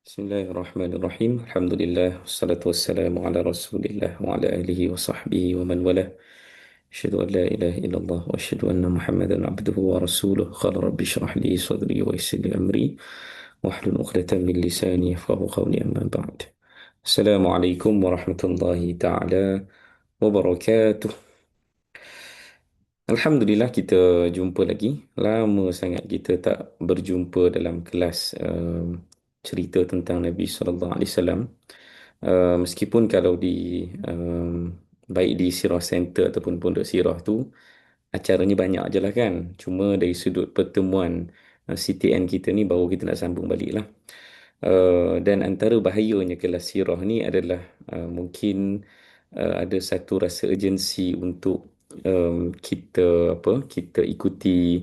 Bismillahirrahmanirrahim. Alhamdulillah wassalatu wassalamu ala Rasulillah wa ala alihi wa sahbihi wa man walah. Asyhadu an la ilaha illallah wa asyhadu anna Muhammadan abduhu wa rasuluh. Qala rabbi shrah li sadri wa yassir li amri wahlul 'uqdatam min lisani yafqahu qawli amma ba'd. Assalamualaikum warahmatullahi taala wabarakatuh. Alhamdulillah kita jumpa lagi. Lama sangat kita tak berjumpa dalam kelas cerita tentang Nabi sallallahu alaihi wasallam. Meskipun kalau di baik di Sirah Center ataupun Pondok Sirah tu acaranya banyak je lah kan. Cuma dari sudut pertemuan CTN kita ni baru kita nak sambung balik lah. Dan antara bahayanya kelas sirah ni adalah mungkin ada satu rasa urgensi untuk kita ikuti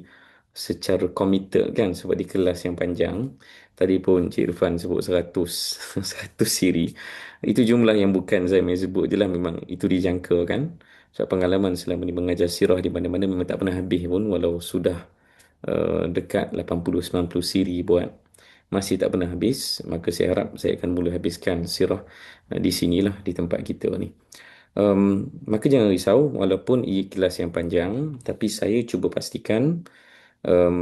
secara committed kan, sebab di kelas yang panjang tadi pun Cik Irfan sebut 100 100 siri. Itu jumlah yang bukan saya main sebut je lah, memang itu dijangka kan. Sebab pengalaman selama ni mengajar sirah di mana-mana memang tak pernah habis pun, walau sudah dekat 80-90 siri buat, masih tak pernah habis. Maka saya harap saya akan mula habiskan sirah di sinilah, di tempat kita ni. Maka jangan risau walaupun ia kelas yang panjang, tapi saya cuba pastikan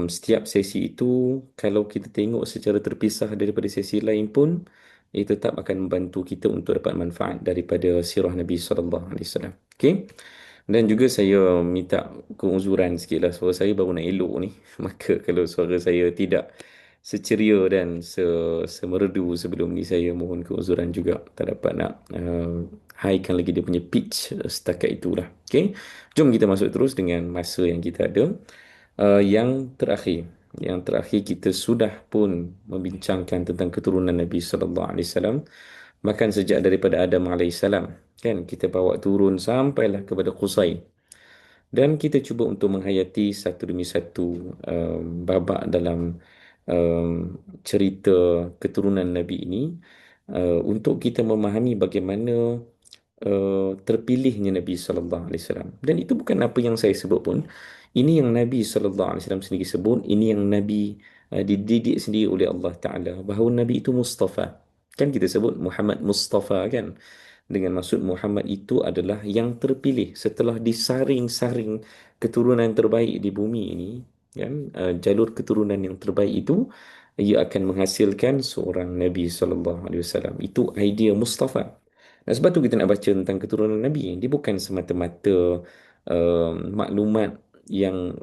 setiap sesi itu kalau kita tengok secara terpisah daripada sesi lain pun, ia tetap akan membantu kita untuk dapat manfaat daripada sirah Nabi sallallahu alaihi wasallam. Okey. Dan juga saya minta keuzuran sikit lah, suara saya baru nak elok ni. Maka kalau suara saya tidak seceria dan semerdu sebelum ni, saya mohon keuzuran juga. Tak dapat nak highkan lagi dia punya pitch setakat itulah. Okay. Jom kita masuk terus dengan masa yang kita ada. Yang terakhir. Yang terakhir kita sudah pun membincangkan tentang keturunan Nabi sallallahu alaihi wasallam. Bahkan sejak daripada Adam alaihissalam kan, kita bawa turun sampailah kepada Qusay. Dan kita cuba untuk menghayati satu demi satu babak dalam cerita keturunan Nabi ini, untuk kita memahami bagaimana terpilihnya Nabi sallallahu alaihi wasallam. Dan itu bukan apa yang saya sebut pun. Ini yang Nabi sallallahu alaihi wasallam sendiri sebut, ini yang Nabi dididik sendiri oleh Allah Taala, bahawa Nabi itu Mustafa. Kan kita sebut Muhammad Mustafa kan. Dengan maksud Muhammad itu adalah yang terpilih setelah disaring-saring keturunan terbaik di bumi ini kan. Jalur keturunan yang terbaik itu ia akan menghasilkan seorang Nabi sallallahu alaihi wasallam. Itu idea Mustafa. Dan sebab tu kita nak baca tentang keturunan Nabi. Dia bukan semata-mata maklumat yang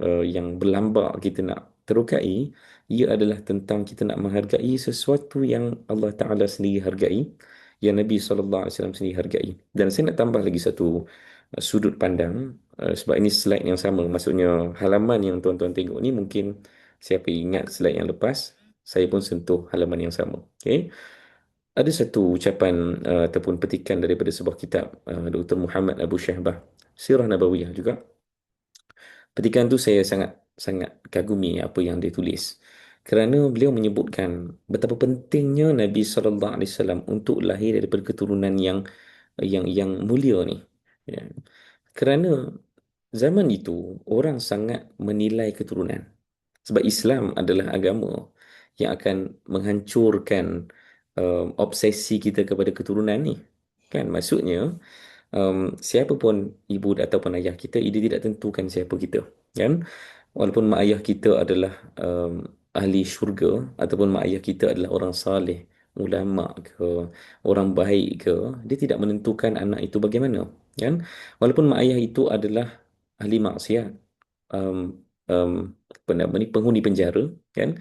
berlambak kita nak terokai. Ia adalah tentang kita nak menghargai sesuatu yang Allah Ta'ala sendiri hargai, yang Nabi SAW sendiri hargai. Dan saya nak tambah lagi satu sudut pandang, sebab ini slide yang sama. Maksudnya halaman yang tuan-tuan tengok ni, mungkin siapa ingat slide yang lepas, saya pun sentuh halaman yang sama. Okay. Ada satu ucapan ataupun petikan daripada sebuah kitab Dr. Muhammad Abu Syahbah, Sirah Nabawiyah juga. Petikan tu saya sangat sangat kagumi apa yang dia tulis. Kerana beliau menyebutkan betapa pentingnya Nabi sallallahu alaihi wasallam untuk lahir daripada keturunan yang mulia ni. Ya. Kerana zaman itu orang sangat menilai keturunan. Sebab Islam adalah agama yang akan menghancurkan obsesi kita kepada keturunan ni. Kan maksudnya siapa pun ibu ataupun ayah kita, dia tidak tentukan siapa kita. Kan? Walaupun mak ayah kita adalah ahli syurga, ataupun mak ayah kita adalah orang saleh, ulama ke, orang baik ke, dia tidak menentukan anak itu bagaimana. Kan? Walaupun mak ayah itu adalah ahli maksiat, apa nama ni, penghuni penjara, kan,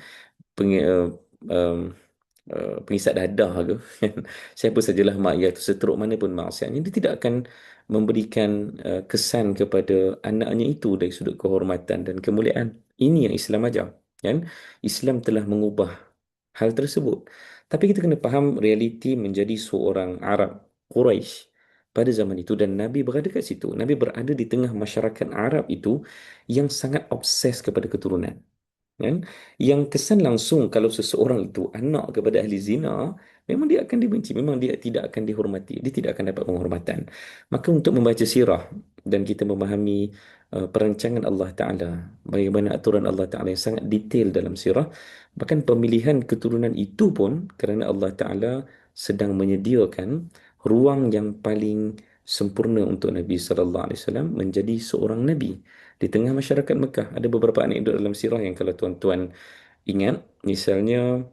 pengisap dadah ke, kan? Siapa sajalah mak ayah itu, seteruk mana pun maksiatnya, dia tidak akan memberikan kesan kepada anaknya itu dari sudut kehormatan dan kemuliaan. Ini yang Islam ajar, kan. Islam telah mengubah hal tersebut. Tapi kita kena faham realiti menjadi seorang Arab Quraisy pada zaman itu, dan Nabi berada kat situ. Nabi berada di tengah masyarakat Arab itu yang sangat obses kepada keturunan. Kan? Yang kesan langsung kalau seseorang itu anak kepada ahli zina, memang dia akan dibenci, memang dia tidak akan dihormati, dia tidak akan dapat penghormatan. Maka untuk membaca sirah dan kita memahami perancangan Allah Ta'ala, bagaimana aturan Allah Ta'ala yang sangat detail dalam sirah, Bahkan pemilihan keturunan itu pun kerana Allah Ta'ala sedang menyediakan ruang yang paling sempurna untuk Nabi Sallallahu Alaihi Wasallam menjadi seorang Nabi di tengah masyarakat Mekah. Ada beberapa anekdot dalam sirah yang kalau tuan-tuan ingat, misalnya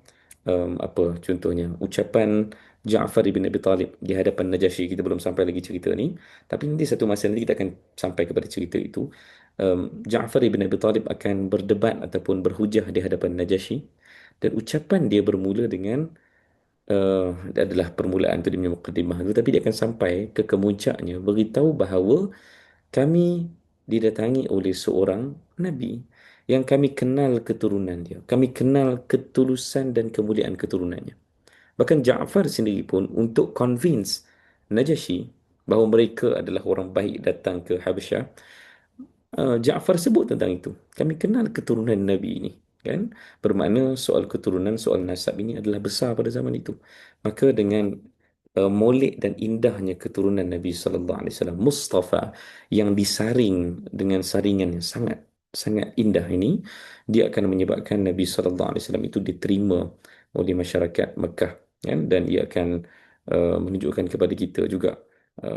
apa contohnya ucapan Ja'far ibn Abi Talib di hadapan Najasyi. Kita belum sampai lagi cerita ni, tapi nanti satu masa nanti kita akan sampai kepada cerita itu. Ja'far ibn Abi Talib akan berdebat ataupun berhujah di hadapan Najasyi, dan ucapan dia bermula dengan dia adalah permulaan tu dia punya mukadimah tu, tapi dia akan sampai ke kemuncaknya beritahu bahawa kami didatangi oleh seorang Nabi yang kami kenal keturunan dia. Kami kenal ketulusan dan kemuliaan keturunannya. Bahkan Ja'far sendiri pun untuk convince Najasyi bahawa mereka adalah orang baik datang ke Habasyah, Ja'far sebut tentang itu. Kami kenal keturunan Nabi ini. Kan? Bermakna soal keturunan, soal nasab ini adalah besar pada zaman itu. Maka dengan molek dan indahnya keturunan Nabi Sallallahu Alaihi Wasallam, Mustafa, yang disaring dengan saringan yang sangat sangat indah ini, dia akan menyebabkan Nabi Sallallahu Alaihi Wasallam itu diterima oleh masyarakat Mekah, kan? Dan ia akan menunjukkan kepada kita juga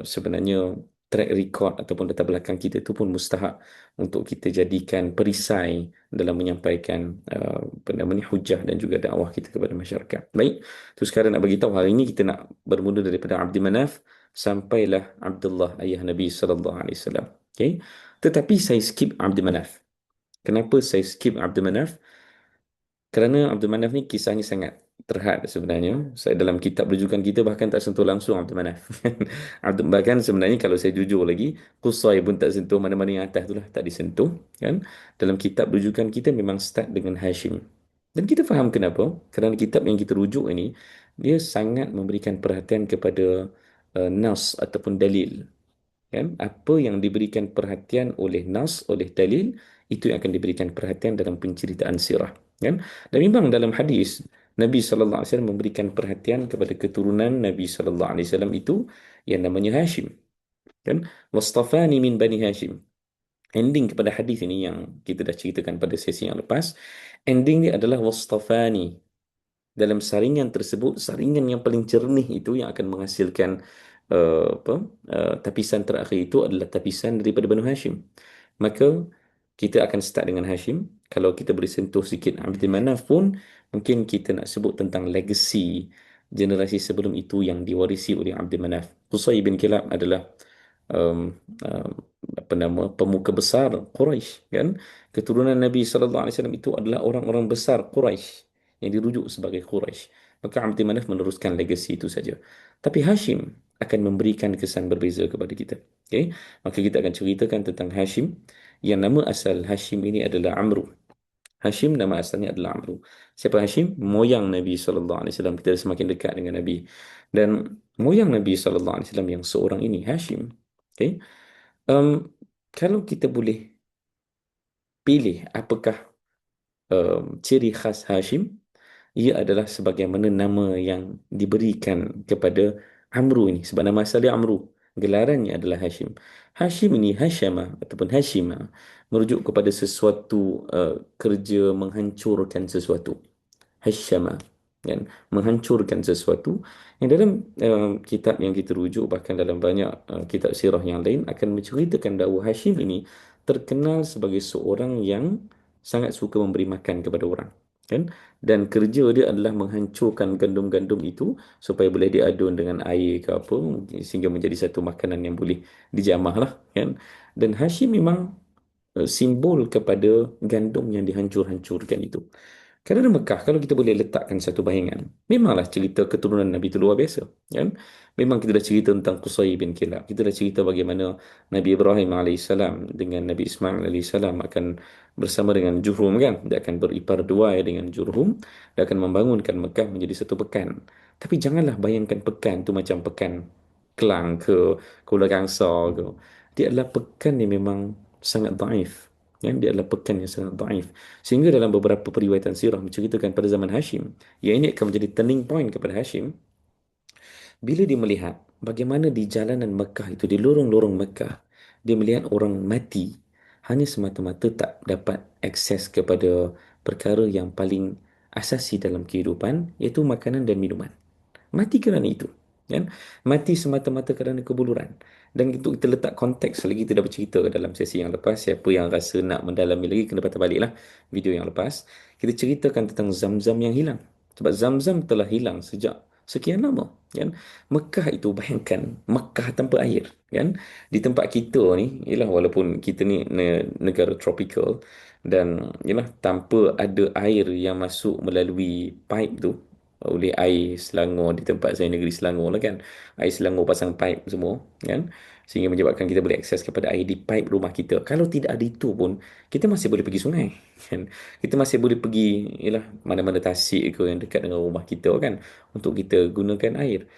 sebenarnya track record ataupun latar belakang kita itu pun mustahak untuk kita jadikan perisai dalam menyampaikan apa namanya hujah dan juga dakwah kita kepada masyarakat. Baik, tu sekarang nak bagi tahu hari ini kita nak bermula daripada Abdi Manaf sampailah Abdullah ayah Nabi sallallahu alaihi wasallam. Okey. Tetapi saya skip Abdi Manaf. Kenapa saya skip Abdi Manaf? Kerana Abdul Manaf ni kisahnya sangat terhad sebenarnya. Saya dalam kitab rujukan kita bahkan tak sentuh langsung Abdul Manaf. Bahkan sebenarnya kalau saya jujur lagi, Qusay pun tak sentuh, mana-mana yang atas tu lah tak disentuh. Kan? Dalam kitab rujukan kita memang start dengan Hashim. Dan kita faham kenapa. Kerana kitab yang kita rujuk ini, dia sangat memberikan perhatian kepada nas ataupun dalil. Kan? Apa yang diberikan perhatian oleh nas, oleh dalil, itu yang akan diberikan perhatian dalam penceritaan sirah. Kan? Dan memang dalam hadis, Nabi sallallahu alaihi wasallam memberikan perhatian kepada keturunan Nabi sallallahu alaihi wasallam itu yang namanya Hashim. Kan? Wastafani min Bani Hashim. Ending kepada hadis ini yang kita dah ceritakan pada sesi yang lepas, ending dia adalah wastafani. Dalam saringan tersebut, saringan yang paling jernih itu yang akan menghasilkan apa tapisan terakhir itu adalah tapisan daripada Banu Hashim. Maka kita akan start dengan Hashim. Kalau kita boleh sentuh sikit Abdul Manaf pun, mungkin kita nak sebut tentang legacy generasi sebelum itu yang diwarisi oleh Abdul Manaf. Qusay bin Kilab adalah um, um, apa nama pemuka besar Quraisy, kan? Keturunan Nabi sallallahu alaihi wasallam itu adalah orang-orang besar Quraisy yang dirujuk sebagai Quraisy. Maka Abdul Manaf meneruskan legasi itu saja. Tapi Hashim akan memberikan kesan berbeza kepada kita. Okay? Maka kita akan ceritakan tentang Hashim. Yang nama asal Hashim ini adalah Amru. Hashim nama asalnya adalah Amru. Siapa Hashim? Moyang Nabi sallallahu alaihi wasallam. Kita semakin dekat dengan Nabi. Dan moyang Nabi sallallahu alaihi wasallam yang seorang ini Hashim. Okay? Kalau kita boleh pilih apakah ciri khas Hashim, ia adalah sebagaimana nama yang diberikan kepada Amru ini. Sebab nama asal dia Amru. Gelarannya adalah Hashim. Hashim ini Hashama ataupun Hashima merujuk kepada sesuatu kerja menghancurkan sesuatu. Hashama, kan? Menghancurkan sesuatu. Yang dalam kitab yang kita rujuk, bahkan dalam banyak kitab sirah yang lain akan menceritakan bahawa Hashim ini terkenal sebagai seorang yang sangat suka memberi makan kepada orang, kan? Dan kerja dia adalah menghancurkan gandum-gandum itu supaya boleh diadun dengan air ke apa, sehingga menjadi satu makanan yang boleh dijamah lah, kan? Dan Hashim memang simbol kepada gandum yang dihancur-hancurkan itu. Kerana Mekah, kalau kita boleh letakkan satu bayangan, memanglah cerita keturunan Nabi itu luar biasa. Kan? Memang kita dah cerita tentang Qusay bin Kilab. Kita dah cerita bagaimana Nabi Ibrahim alaihissalam dengan Nabi Ismail alaihissalam akan bersama dengan Jurhum, kan? Dia akan beripar dua dengan Jurhum. Dia akan membangunkan Mekah menjadi satu pekan. Tapi janganlah bayangkan pekan itu macam pekan Kelang ke Kuala Kangsar ke. Dia adalah pekan yang memang sangat daif. Dia adalah pekan yang sangat daif. Sehingga dalam beberapa periwayatan sirah menceritakan pada zaman Hashim, yang ini akan menjadi turning point kepada Hashim, bila dia melihat bagaimana di jalanan Mekah itu, di lorong-lorong Mekah, dia melihat orang mati hanya semata-mata tak dapat akses kepada perkara yang paling asasi dalam kehidupan, iaitu makanan dan minuman. Mati kerana itu, kan? Mati semata-mata kerana kebuluran. Dan itu kita letak konteks lagi, kita dah bercerita dalam sesi yang lepas. Siapa yang rasa nak mendalami lagi kena patah baliklah video yang lepas. Kita ceritakan tentang Zam-Zam yang hilang. Sebab Zam-Zam telah hilang sejak sekian lama, kan? Mekah itu, bayangkan Mekah tanpa air, kan? Di tempat kita ni, ialah walaupun kita ni negara tropical, dan ialah tanpa ada air yang masuk melalui pipe tu, oleh air Selangor, di tempat saya negeri Selangor lah, kan, air Selangor pasang pipe semua, kan, sehingga menyebabkan kita boleh akses kepada air di pipe rumah kita. Kalau tidak ada itu pun, kita masih boleh pergi sungai, kan, kita masih boleh pergi, ialah mana-mana tasik ke yang dekat dengan rumah kita, kan, untuk kita gunakan air.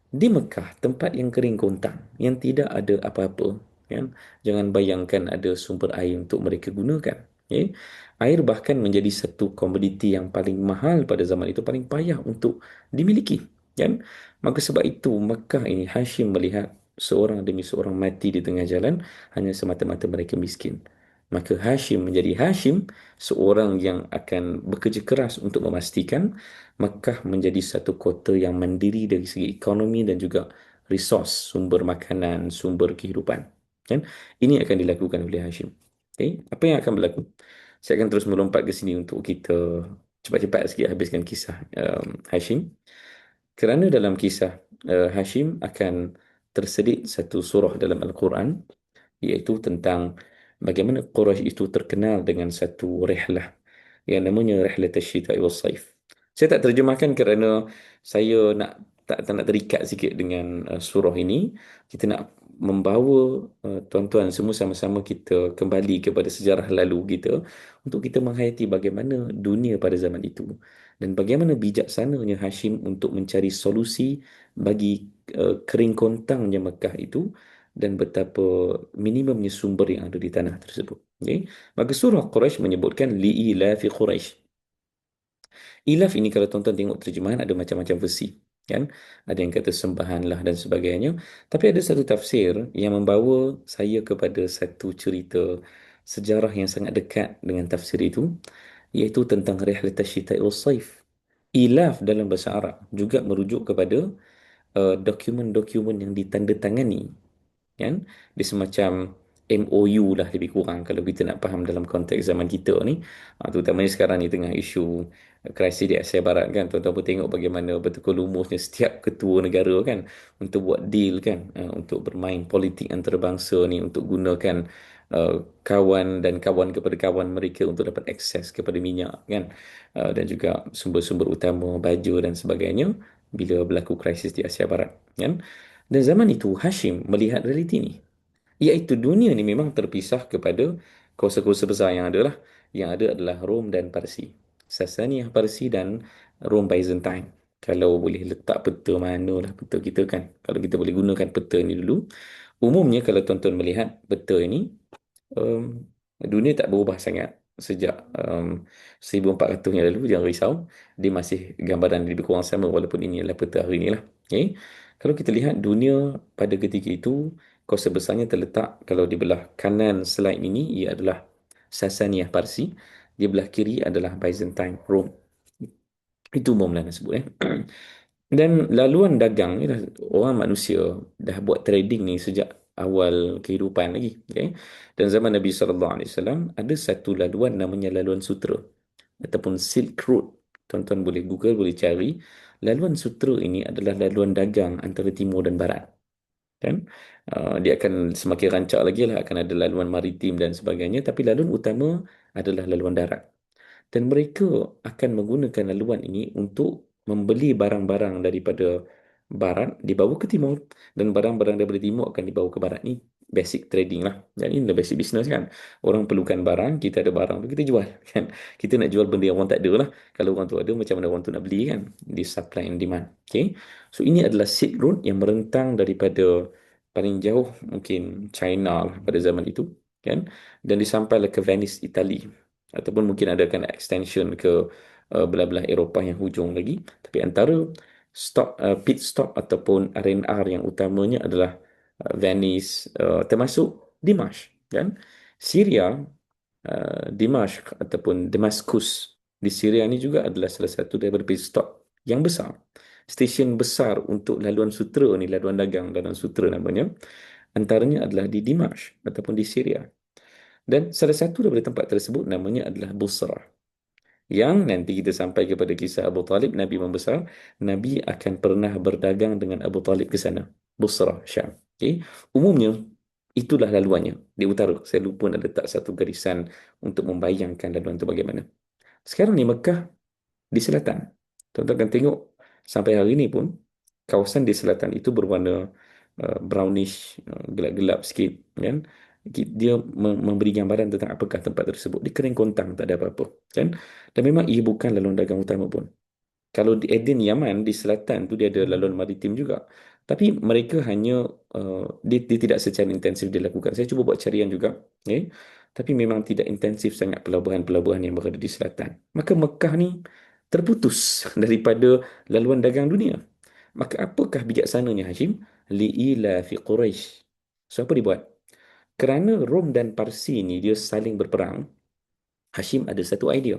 Di Mekah, tempat yang kering kontang, yang tidak ada apa-apa, kan? Jangan bayangkan ada sumber air untuk mereka gunakan. Okay? Air bahkan menjadi satu komoditi yang paling mahal pada zaman itu, paling payah untuk dimiliki, kan? Maka sebab itu, Mekah ini, Hashim melihat seorang demi seorang mati di tengah jalan hanya semata-mata mereka miskin. Maka Hashim menjadi Hashim, seorang yang akan bekerja keras untuk memastikan Makkah menjadi satu kota yang mandiri dari segi ekonomi dan juga resource, sumber makanan, sumber kehidupan. Kan? Ini akan dilakukan oleh Hashim. Okay? Apa yang akan berlaku? Saya akan terus melompat ke sini untuk kita cepat-cepat sikit habiskan kisah Hashim. Kerana dalam kisah Hashim akan tersedik satu surah dalam Al-Quran, iaitu tentang bagaimana Quraisy itu terkenal dengan satu rihlah yang namanya Rihlat Asy-Syita'i was-Saif. Saya tak terjemahkan kerana saya tak nak terikat sikit dengan surah ini. Kita nak membawa tuan-tuan semua sama-sama kita kembali kepada sejarah lalu kita untuk kita menghayati bagaimana dunia pada zaman itu dan bagaimana bijaksananya Hashim untuk mencari solusi bagi kering kontangnya Mekah itu dan betapa minimumnya sumber yang ada di tanah tersebut. Okay? Maka surah Quraisy menyebutkan li'ilafi Quraisy. Ilaf ini kalau tuan-tuan tengok terjemahan ada macam-macam versi, kan? Ada yang kata sembahan lah dan sebagainya. Tapi ada satu tafsir yang membawa saya kepada satu cerita sejarah yang sangat dekat dengan tafsir itu, iaitu tentang Rihlat Asy-Syita'i was-Saif. Ilaf dalam bahasa Arab juga merujuk kepada dokumen-dokumen yang ditandatangani, kan, dia semacam MOU lah lebih kurang kalau kita nak faham dalam konteks zaman kita ni. Terutamanya sekarang ni tengah isu krisis di Asia Barat, kan, tuan-tuan pun tengok bagaimana betul lumusnya setiap ketua negara, kan, untuk buat deal, kan, untuk bermain politik antarabangsa ni untuk gunakan kawan dan kawan kepada kawan mereka untuk dapat akses kepada minyak, kan. Dan juga sumber-sumber utama baju dan sebagainya bila berlaku krisis di Asia Barat, kan. Dan zaman itu Hashim melihat realiti ini, iaitu dunia ni memang terpisah kepada kuasa-kuasa besar yang ada lah. Yang ada adalah Rom dan Parsi. Sasaniyah Parsi dan Rom Byzantine. Kalau boleh letak peta mana lah peta kita, kan. Kalau kita boleh gunakan peta ni dulu. Umumnya kalau tuan-tuan melihat peta ini, um, dunia tak berubah sangat sejak 1400 yang lalu. Jangan risau, dia masih gambaran lebih kurang sama walaupun ini adalah peta hari ini lah. Okay? Kalau kita lihat dunia pada ketika itu, kuasa besarnya terletak, kalau di belah kanan slide ini, ia adalah Sasaniyah Parsi, di belah kiri adalah Byzantine Rome. Itu umumlah nak sebut. Dan laluan dagang ni dah, orang manusia dah buat trading ni sejak awal kehidupan lagi. Okay? Dan zaman Nabi SAW ada satu laluan namanya laluan sutra ataupun Silk Road. Tuan-tuan boleh Google, boleh cari. Laluan sutra ini adalah laluan dagang antara timur dan barat, kan. Dia akan semakin rancak lagi lah, akan ada laluan maritim dan sebagainya, tapi laluan utama adalah laluan darat. Dan mereka akan menggunakan laluan ini untuk membeli barang-barang daripada barat dibawa ke timur, dan barang-barang daripada timur akan dibawa ke barat. Ni basic trading lah, dan ini basic business, kan. Orang perlukan barang, kita ada barang tu kita jual, kan. Kita nak jual benda yang orang tak ada lah. Kalau orang tu ada, macam mana orang tu nak beli, kan. Di supply and demand. Okay. So ini adalah Silk Road yang merentang daripada paling jauh mungkin China lah pada zaman itu, kan, dan disampailah ke Venice, Itali, ataupun mungkin ada kan extension ke belah-belah Eropah yang hujung lagi. Tapi antara pit stop ataupun R&R yang utamanya adalah Venice, termasuk Dimash, kan, Syria, Dimashq ataupun Damaskus. Di Syria ni juga adalah salah satu daripada pit stop yang besar. Stesen besar untuk laluan sutera ni, laluan dagang, laluan sutera namanya. Antaranya adalah di Dimash ataupun di Syria. Dan salah satu daripada tempat tersebut namanya adalah Busra. Yang nanti kita sampai kepada kisah Abu Talib, Nabi membesar, Nabi akan pernah berdagang dengan Abu Talib ke sana. Busra, Syam. Okay. Umumnya, itulah laluannya di utara. Saya lupa nak letak satu garisan untuk membayangkan laluan itu bagaimana. Sekarang ni Mekah di selatan. Tuan-tuan akan tengok sampai hari ini pun kawasan di selatan itu berwarna brownish, gelap-gelap sikit kan. Dia memberi gambaran tentang apakah tempat tersebut. Dia kering kontang, tak ada apa-apa kan. Dan memang ia bukan laluan dagang utama pun. Kalau di Aden, Yaman, di selatan tu dia ada laluan maritim juga. Tapi mereka hanya, dia tidak secara intensif dilakukan. Saya cuba buat carian juga. Okay? Tapi memang tidak intensif sangat pelabuhan-pelabuhan yang berada di selatan. Maka Mekah ni terputus daripada laluan dagang dunia. Maka apakah bijaksananya Hashim? Li'ila fi Quraisy. So apa dibuat? Kerana Rom dan Parsi ni dia saling berperang, Hashim ada satu idea.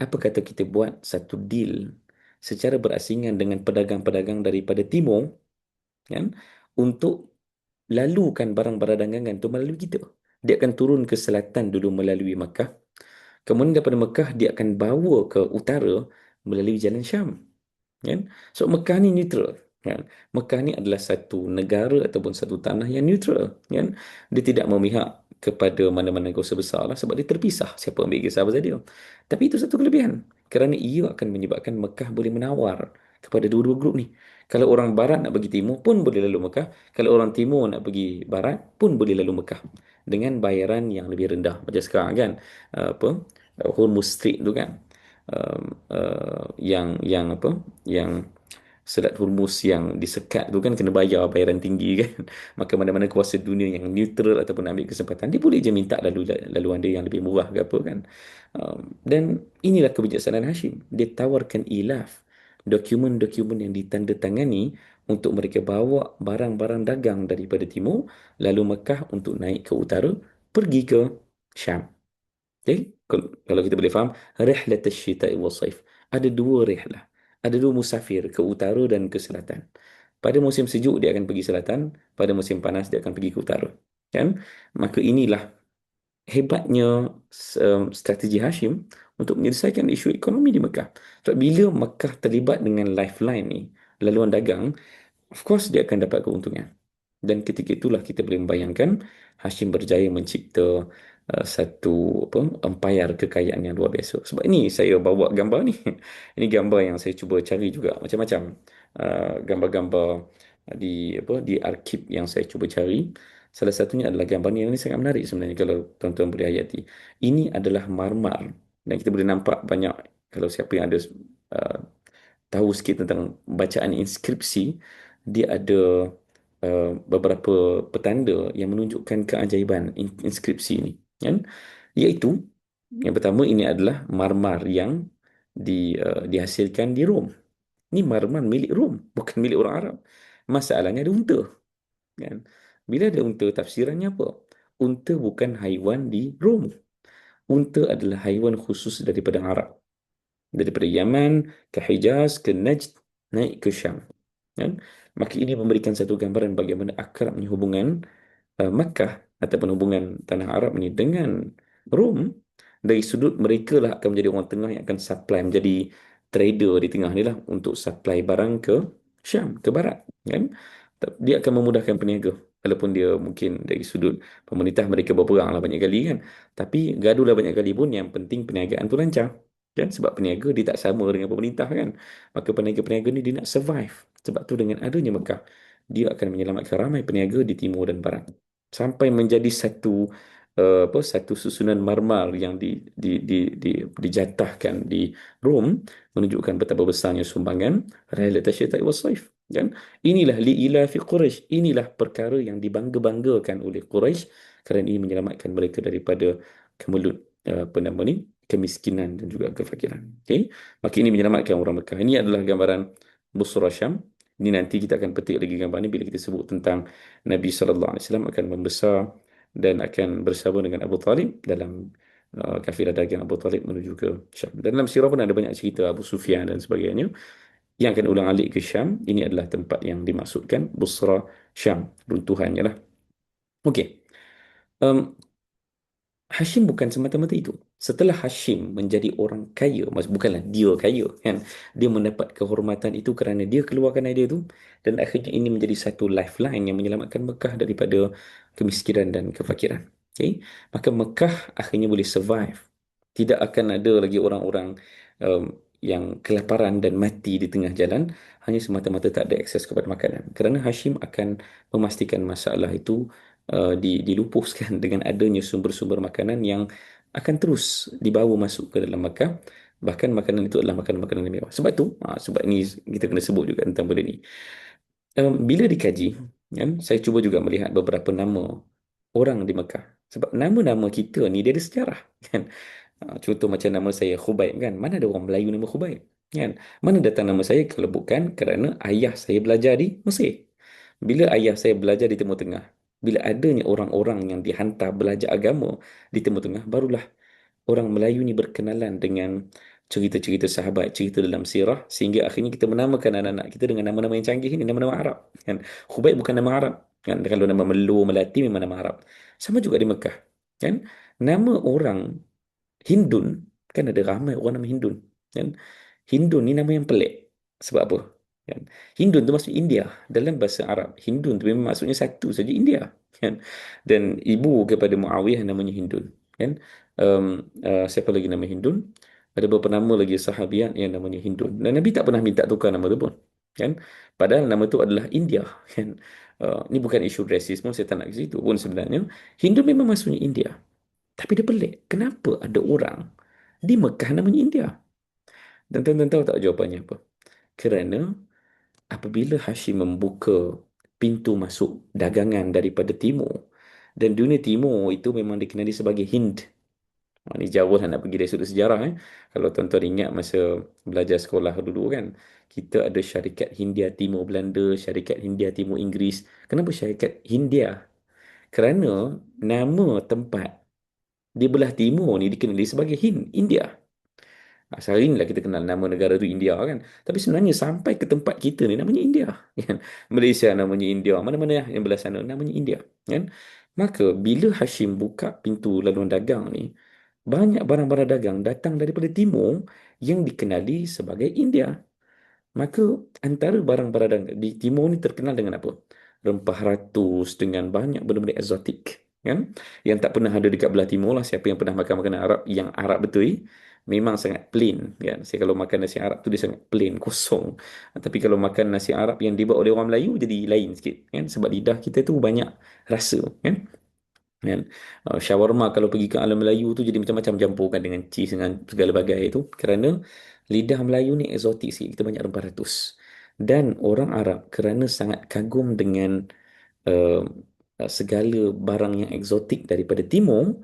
Apa kata kita buat satu deal secara berasingan dengan pedagang-pedagang daripada timur kan untuk lalukan barang-barang dagangan tu melalui kita. Dia akan turun ke selatan dulu melalui Makkah. Kemudian daripada Makkah dia akan bawa ke utara melalui jalan Syam. Kan? So Mekah ni neutral. Kan? Mekah ni adalah satu negara ataupun satu tanah yang neutral. Kan? Dia tidak memihak kepada mana-mana kuasa besar lah sebab dia terpisah siapa ambil kisah pasal dia. Tapi itu satu kelebihan. Kerana ia akan menyebabkan Mekah boleh menawar kepada dua-dua grup ni. Kalau orang barat nak pergi timur pun boleh lalu Mekah. Kalau orang timur nak pergi barat pun boleh lalu Mekah. Dengan bayaran yang lebih rendah. Macam sekarang kan. Hormuz Strait tu kan. Yang apa yang Selat Hormuz yang disekat tu kan kena bayar bayaran tinggi kan. Maka mana-mana kuasa dunia yang neutral ataupun ambil kesempatan dia boleh je minta laluan dia yang lebih murah ke apa kan. Dan inilah kebijaksanaan Hashim, dia tawarkan ilaf, dokumen-dokumen yang ditandatangani untuk mereka bawa barang-barang dagang daripada timur lalu Mekah untuk naik ke utara pergi ke Syam. Okay? Kalau kita boleh faham, rihlat asy-syita'i was-saif. Ada dua rihlah. Ada dua musafir ke utara dan ke selatan. Pada musim sejuk dia akan pergi selatan, pada musim panas dia akan pergi ke utara. Kan? Maka inilah hebatnya strategi Hashim untuk menyelesaikan isu ekonomi di Mekah. Sebab bila Mekah terlibat dengan lifeline ni, laluan dagang, of course dia akan dapat keuntungan. Dan ketika itulah kita boleh membayangkan Hashim berjaya mencipta satu apa empayar kekayaan yang luar biasa. Sebab ini saya bawa gambar ni. Ini gambar yang saya cuba cari juga macam-macam gambar-gambar di arkib yang saya cuba cari. Salah satunya adalah gambar ni. Yang ini sangat menarik sebenarnya kalau tuan-tuan boleh hayati. Ini adalah marmar dan kita boleh nampak banyak kalau siapa yang ada uh, tahu sikit tentang bacaan inskripsi, dia ada beberapa petanda yang menunjukkan keajaiban inskripsi ini kan, iaitu yang pertama ini adalah marmar yang dihasilkan di Rom. Ini marmar milik Rom, bukan milik orang Arab. Masalahnya ada unta kan. Bila ada unta, tafsirannya apa? Unta bukan haiwan di Rom. Unta adalah haiwan khusus daripada Arab, daripada Yaman ke Hijaz ke Najd naik ke Syam kan. Maka ini memberikan satu gambaran bagaimana akrabnya hubungan Makkah ataupun hubungan tanah Arab ni dengan Rom. Dari sudut mereka lah akan menjadi orang tengah yang akan supply, menjadi trader di tengah ni lah untuk supply barang ke Syam, ke barat kan. Dia akan memudahkan peniaga walaupun dia mungkin dari sudut pemerintah mereka berperang lah banyak kali kan, tapi gaduh lah banyak kali pun yang penting perniagaan tu lancar kan, sebab peniaga dia tak sama dengan pemerintah kan. Maka peniaga-peniaga ni dia nak survive. Sebab tu dengan adanya Mekah dia akan menyelamatkan ramai peniaga di timur dan barat sampai menjadi satu susunan marmar yang dijatahkan di Rom, menunjukkan betapa besarnya sumbangan Lailatul Syita'i was-Saif kan. Inilah li'ila fi Quraisy, inilah perkara yang dibangga-banggakan oleh Quraisy kerana ini menyelamatkan mereka daripada kemelut apa nama ni, kemiskinan dan juga kefakiran. Okey, maka ini menyelamatkan orang Mekah. Ini adalah gambaran Busra Syam. Ini nanti kita akan petik lagi gambar ni bila kita sebut tentang Nabi SAW akan membesar dan akan bersama dengan Abu Talib dalam kafilah dagang Abu Talib menuju ke Syam. Dan dalam sirah pun ada banyak cerita Abu Sufyan dan sebagainya yang akan ulang-alik ke Syam. Ini adalah tempat yang dimaksudkan, Busra, Syam, runtuhannya lah. Okey. Um, Hashim bukan semata-mata itu. Setelah Hashim menjadi orang kaya, bukanlah dia kaya, kan? Dia mendapat kehormatan itu kerana dia keluarkan idea itu, dan akhirnya ini menjadi satu lifeline yang menyelamatkan Mekah daripada kemiskinan dan kefakiran. Okay? Maka Mekah akhirnya boleh survive. Tidak akan ada lagi orang-orang yang kelaparan dan mati di tengah jalan hanya semata-mata tak ada akses kepada makanan. Kerana Hashim akan memastikan masalah itu dilupuskan dengan adanya sumber-sumber makanan yang akan terus dibawa masuk ke dalam Makkah. Bahkan makanan itu adalah makanan-makanan yang mewah. Sebab tu, sebab ini kita kena sebut juga tentang benda ni. Bila dikaji, kan, saya cuba juga melihat beberapa nama orang di Mekah. Sebab nama-nama kita ni dia ada sejarah. Kan? Contoh macam nama saya Khubaib kan. Mana ada orang Melayu nama Khubaib? Kan? Mana datang nama saya kalau bukan kerana ayah saya belajar di Mesir. Bila ayah saya belajar di Timur Tengah, bila adanya orang-orang yang dihantar belajar agama di Timur Tengah, barulah orang Melayu ni berkenalan dengan cerita-cerita sahabat, cerita dalam sirah, sehingga akhirnya kita menamakan anak-anak kita dengan nama-nama yang canggih ini, nama-nama Arab. Kan? Khubaib bukan nama Arab. Kan? Kalau nama Melo, Melati memang nama Arab. Sama juga di Mekah. Kan? Nama orang Hindun, kan ada ramai orang nama Hindun. Kan? Hindun ni nama yang pelik. Sebab apa? Kan? Hindun tu maksud India. Dalam bahasa Arab, Hindun tu memang maksudnya satu saja India. Kan? Dan ibu kepada Muawiyah namanya Hindun. Kan? Siapa lagi nama Hindun? Ada beberapa nama lagi sahabiat yang namanya Hindun. Dan Nabi tak pernah minta tukar nama tu pun. Kan? Padahal nama tu adalah India. Kan? Ni bukan isu rasisme, saya tak nak ke situ pun sebenarnya. Hindun memang maksudnya India. Tapi dia pelik. Kenapa ada orang di Mekah namanya India? Dan tuan-tuan tahu tak jawapannya apa? Kerana apabila Hashim membuka pintu masuk dagangan daripada timur, dan dunia timur itu memang dikenali sebagai Hind. Ini jauh lah nak pergi dari sudut sejarah. Kalau tuan-tuan ingat masa belajar sekolah dulu kan, kita ada syarikat Hindia Timur Belanda, syarikat Hindia Timur Inggeris. Kenapa syarikat Hindia? Kerana nama tempat di belah timur ni dikenali sebagai Hind, India. Sehari inilah kita kenal nama negara tu India kan. Tapi sebenarnya sampai ke tempat kita ni namanya India. Kan? Malaysia namanya India. Mana-mana yang belah sana namanya India. Kan? Maka bila Hashim buka pintu laluan dagang ni, banyak barang-barang dagang datang daripada timur yang dikenali sebagai India. Maka antara barang-barang di timur ni terkenal dengan apa? Rempah ratus dengan banyak benda-benda eksotik. Kan? Yang tak pernah ada dekat belah timur lah. Siapa yang pernah makan makanan Arab yang Arab betul memang sangat plain. Kan? Saya kalau makan nasi Arab tu dia sangat plain, kosong. Tapi kalau makan nasi Arab yang dibuat oleh orang Melayu jadi lain sikit. Kan? Sebab lidah kita tu banyak rasa. Kan? Kan? Shawarma kalau pergi ke alam Melayu tu jadi macam-macam campurkan dengan cheese dengan segala bagai itu kerana lidah Melayu ni eksotik sikit, kita banyak rempah ratus. Dan orang Arab kerana sangat kagum dengan uh, segala barang yang eksotik daripada timur,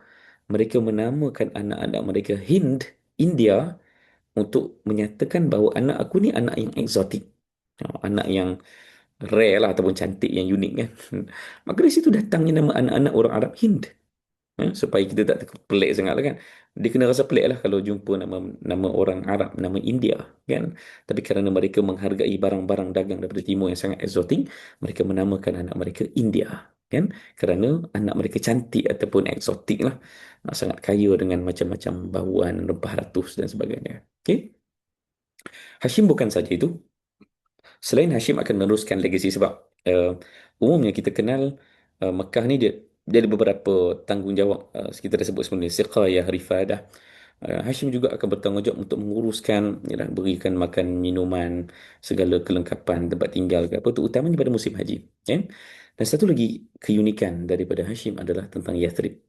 mereka menamakan anak-anak mereka Hind, India, untuk menyatakan bahawa anak aku ni anak yang eksotik. Anak yang rare lah ataupun cantik yang unik kan. Maka dari situ datangnya nama anak-anak orang Arab Hind. Supaya kita tak pelik sangat lah kan. Dia kena rasa pelik lah kalau jumpa nama nama orang Arab, nama India kan. Tapi kerana mereka menghargai barang-barang dagang daripada timur yang sangat eksotik, mereka menamakan anak mereka India kan. Kerana anak mereka cantik ataupun eksotik lah. Sangat kaya dengan macam-macam bauan, rempah ratus dan sebagainya. Okay? Hashim bukan saja itu. Selain Hashim akan meneruskan legasi sebab umumnya kita kenal Mekah ni dia ada beberapa tanggungjawab kita dah sebut sebelum ni siqayah rifadah. Hashim juga akan bertanggungjawab untuk menguruskan yalah, berikan makan minuman segala kelengkapan tempat tinggal ke apa tu utamanya pada musim haji kan. Dan satu lagi keunikan daripada Hashim adalah tentang Yathrib.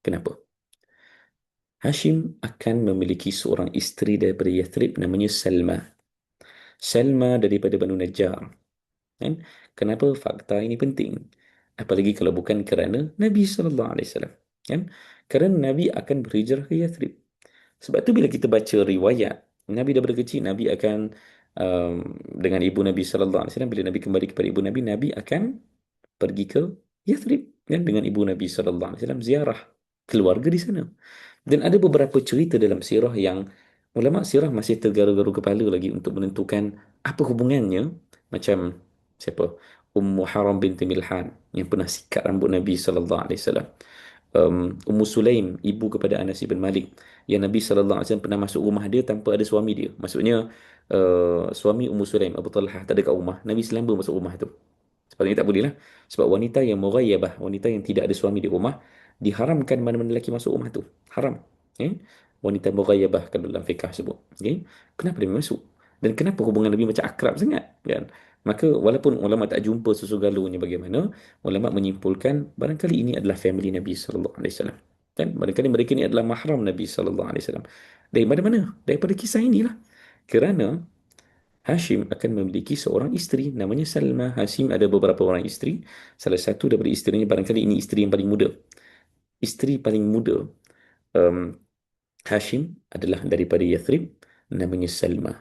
Kenapa? Hashim akan memiliki seorang isteri daripada Yathrib namanya Salma. Salma daripada Banu Najjar. Kan? Kenapa fakta ini penting? Apalagi kalau bukan kerana Nabi SAW. Kan? Kerana Nabi akan berhijrah ke Yathrib. Sebab tu bila kita baca riwayat, Nabi daripada kecil, Nabi akan um, dengan ibu Nabi SAW, bila Nabi kembali kepada ibu Nabi, Nabi akan pergi ke Yathrib. Kan? Dengan ibu Nabi SAW, ziarah keluarga di sana. Dan ada beberapa cerita dalam sirah yang ulama sirah masih tergaru-garu kepala lagi untuk menentukan apa hubungannya. Macam siapa? Ummu Haram binti Milhan yang pernah sikat rambut Nabi sallallahu alaihi wasallam. Ummu Sulaim, ibu kepada Anas bin Malik, yang Nabi sallallahu alaihi wasallam pernah masuk rumah dia tanpa ada suami dia. Maksudnya suami Ummu Sulaim, Abu Talhah, tak ada kat rumah. Nabi selamba masuk rumah tu. Sepatutnya tak boleh lah. Sebab wanita yang mughayyabah, wanita yang tidak ada suami di rumah, diharamkan mana-mana lelaki masuk rumah tu. Haram. Okay? Wanita mughayyabah kalau dalam fiqah sebut. Okay? Kenapa dia masuk? Dan kenapa hubungan Nabi macam akrab sangat? Kan? Maka walaupun ulama tak jumpa susu galunya bagaimana, ulama menyimpulkan barangkali ini adalah family Nabi sallallahu alaihi wasallam. Kan? Barangkali mereka ini adalah mahram Nabi sallallahu alaihi wasallam. Daripada mana? Daripada kisah inilah. Kerana Hashim akan memiliki seorang isteri namanya Salma. Hashim ada beberapa orang isteri. Salah satu daripada isterinya barangkali ini isteri yang paling muda. Isteri paling muda um, Hashim adalah daripada Yathrib, namanya Salma.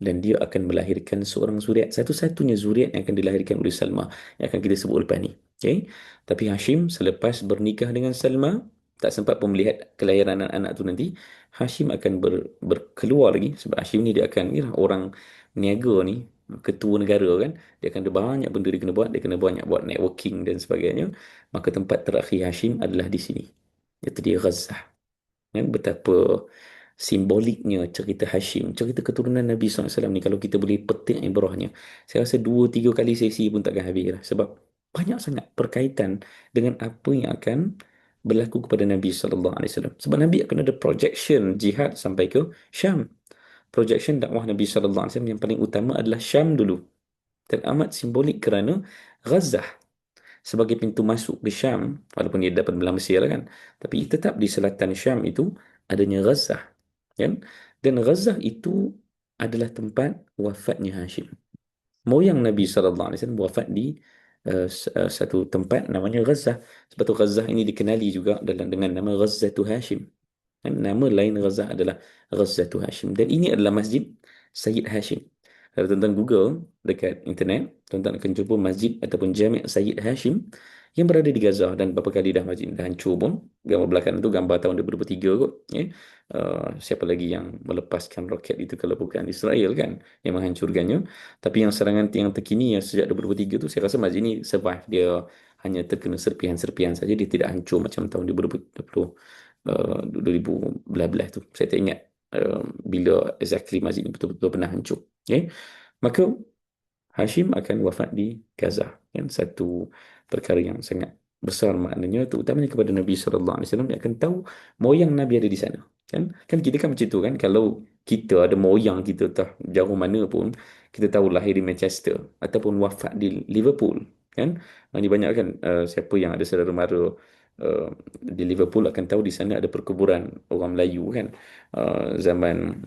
Dan dia akan melahirkan seorang zuriat, satu-satunya zuriat yang akan dilahirkan oleh Salma, yang akan kita sebut lepas ni. Okay? Tapi Hashim selepas bernikah dengan Salma, tak sempat pun melihat kelahiran anak-anak tu nanti. Hashim akan berkeluar lagi, sebab Hashim ni dia akan ni lah, orang niaga ni, ketua negara kan, dia akan ada banyak benda dia kena buat, dia kena banyak buat networking dan sebagainya. Maka tempat terakhir Hashim adalah di sini, iaitu di Gaza. Kan? Betapa simboliknya cerita Hashim, cerita keturunan Nabi SAW ni, kalau kita boleh petik ibrahnya, saya rasa 2-3 kali sesi pun takkan habis lah. Sebab banyak sangat berkaitan dengan apa yang akan berlaku kepada Nabi SAW. Sebab Nabi akan ada projection jihad sampai ke Syam. Projection dakwah Nabi SAW yang paling utama adalah Syam dulu. Dan amat simbolik kerana Gaza sebagai pintu masuk ke Syam, walaupun dia dapat belah Mesir lah kan, tapi tetap di selatan Syam itu adanya Gaza, kan? Dan Gaza itu adalah tempat wafatnya Hashim. Moyang Nabi SAW wafat di satu tempat namanya Gaza. Sebab tu Gaza ini dikenali juga dengan nama Ghazatu Hashim. Kan? Nama lain Gaza adalah Ghazatu Hashim. Dan ini adalah Masjid Sayyid Hashim. Kalau tuan-tuan Google dekat internet, tuan-tuan akan jumpa masjid ataupun Jami' Sayyid Hashim yang berada di Gaza. Dan berapa kali dah masjid dah hancur pun. Gambar belakang tu gambar tahun 2023 kot. Siapa lagi yang melepaskan roket itu kalau bukan Israel kan, yang menghancurkannya. Tapi yang serangan yang terkini yang sejak 2023 tu, saya rasa masjid ni survive. Dia hanya terkena serpihan-serpihan saja. Dia tidak hancur macam tahun 2020, 2011 tu. Saya tak ingat bila exactly masjid ni betul-betul pernah hancur. Okay? Maka Hashim akan wafat di Gaza. Kan? Satu perkara yang sangat besar maknanya, terutamanya kepada Nabi SAW, yang akan tahu moyang Nabi ada di sana. Kan kita kan macam tu kan, kalau kita ada moyang kita tak jauh mana pun, kita tahu lahir di Manchester ataupun wafat di Liverpool. Kan? Ini banyak kan siapa yang ada saudara mara di Liverpool akan tahu di sana ada perkuburan orang Melayu kan. Zaman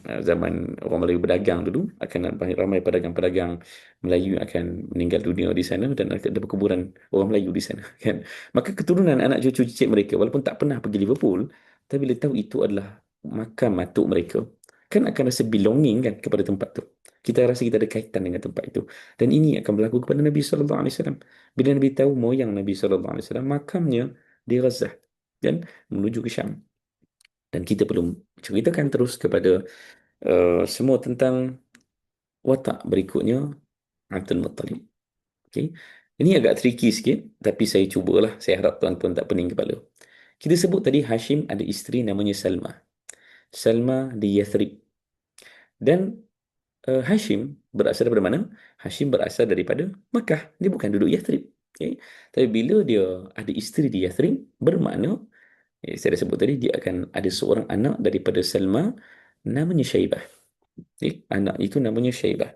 orang Melayu berdagang dulu, akan ramai pedagang-pedagang Melayu yang akan meninggal dunia di sana, dan ada perkuburan orang Melayu di sana kan. Maka keturunan anak cucu cicit mereka walaupun tak pernah pergi Liverpool, tapi bila tahu itu adalah makam matuk mereka, kan akan rasa belonging kan kepada tempat tu. Kita rasa kita ada kaitan dengan tempat itu. Dan ini akan berlaku kepada Nabi sallallahu alaihi wasallam. Bila Nabi tahu moyang Nabi sallallahu alaihi wasallam, makamnya di Gaza dan menuju ke Syam. Dan kita perlu ceritakan terus kepada semua tentang watak berikutnya Abdul Muttalib. Okay. Ini agak tricky sikit, tapi saya cubalah. Saya harap tuan-tuan tak pening kepala. Kita sebut tadi Hashim ada isteri namanya Salma. Salma di Yathrib. Dan Hashim berasal daripada mana? Hashim berasal daripada Makkah. Dia bukan duduk Yathrib. Okay. Tapi bila dia ada isteri di Yathrib, bermakna, saya dah sebut tadi, dia akan ada seorang anak daripada Salma namanya Syaibah. Okay. Anak itu namanya Syaibah.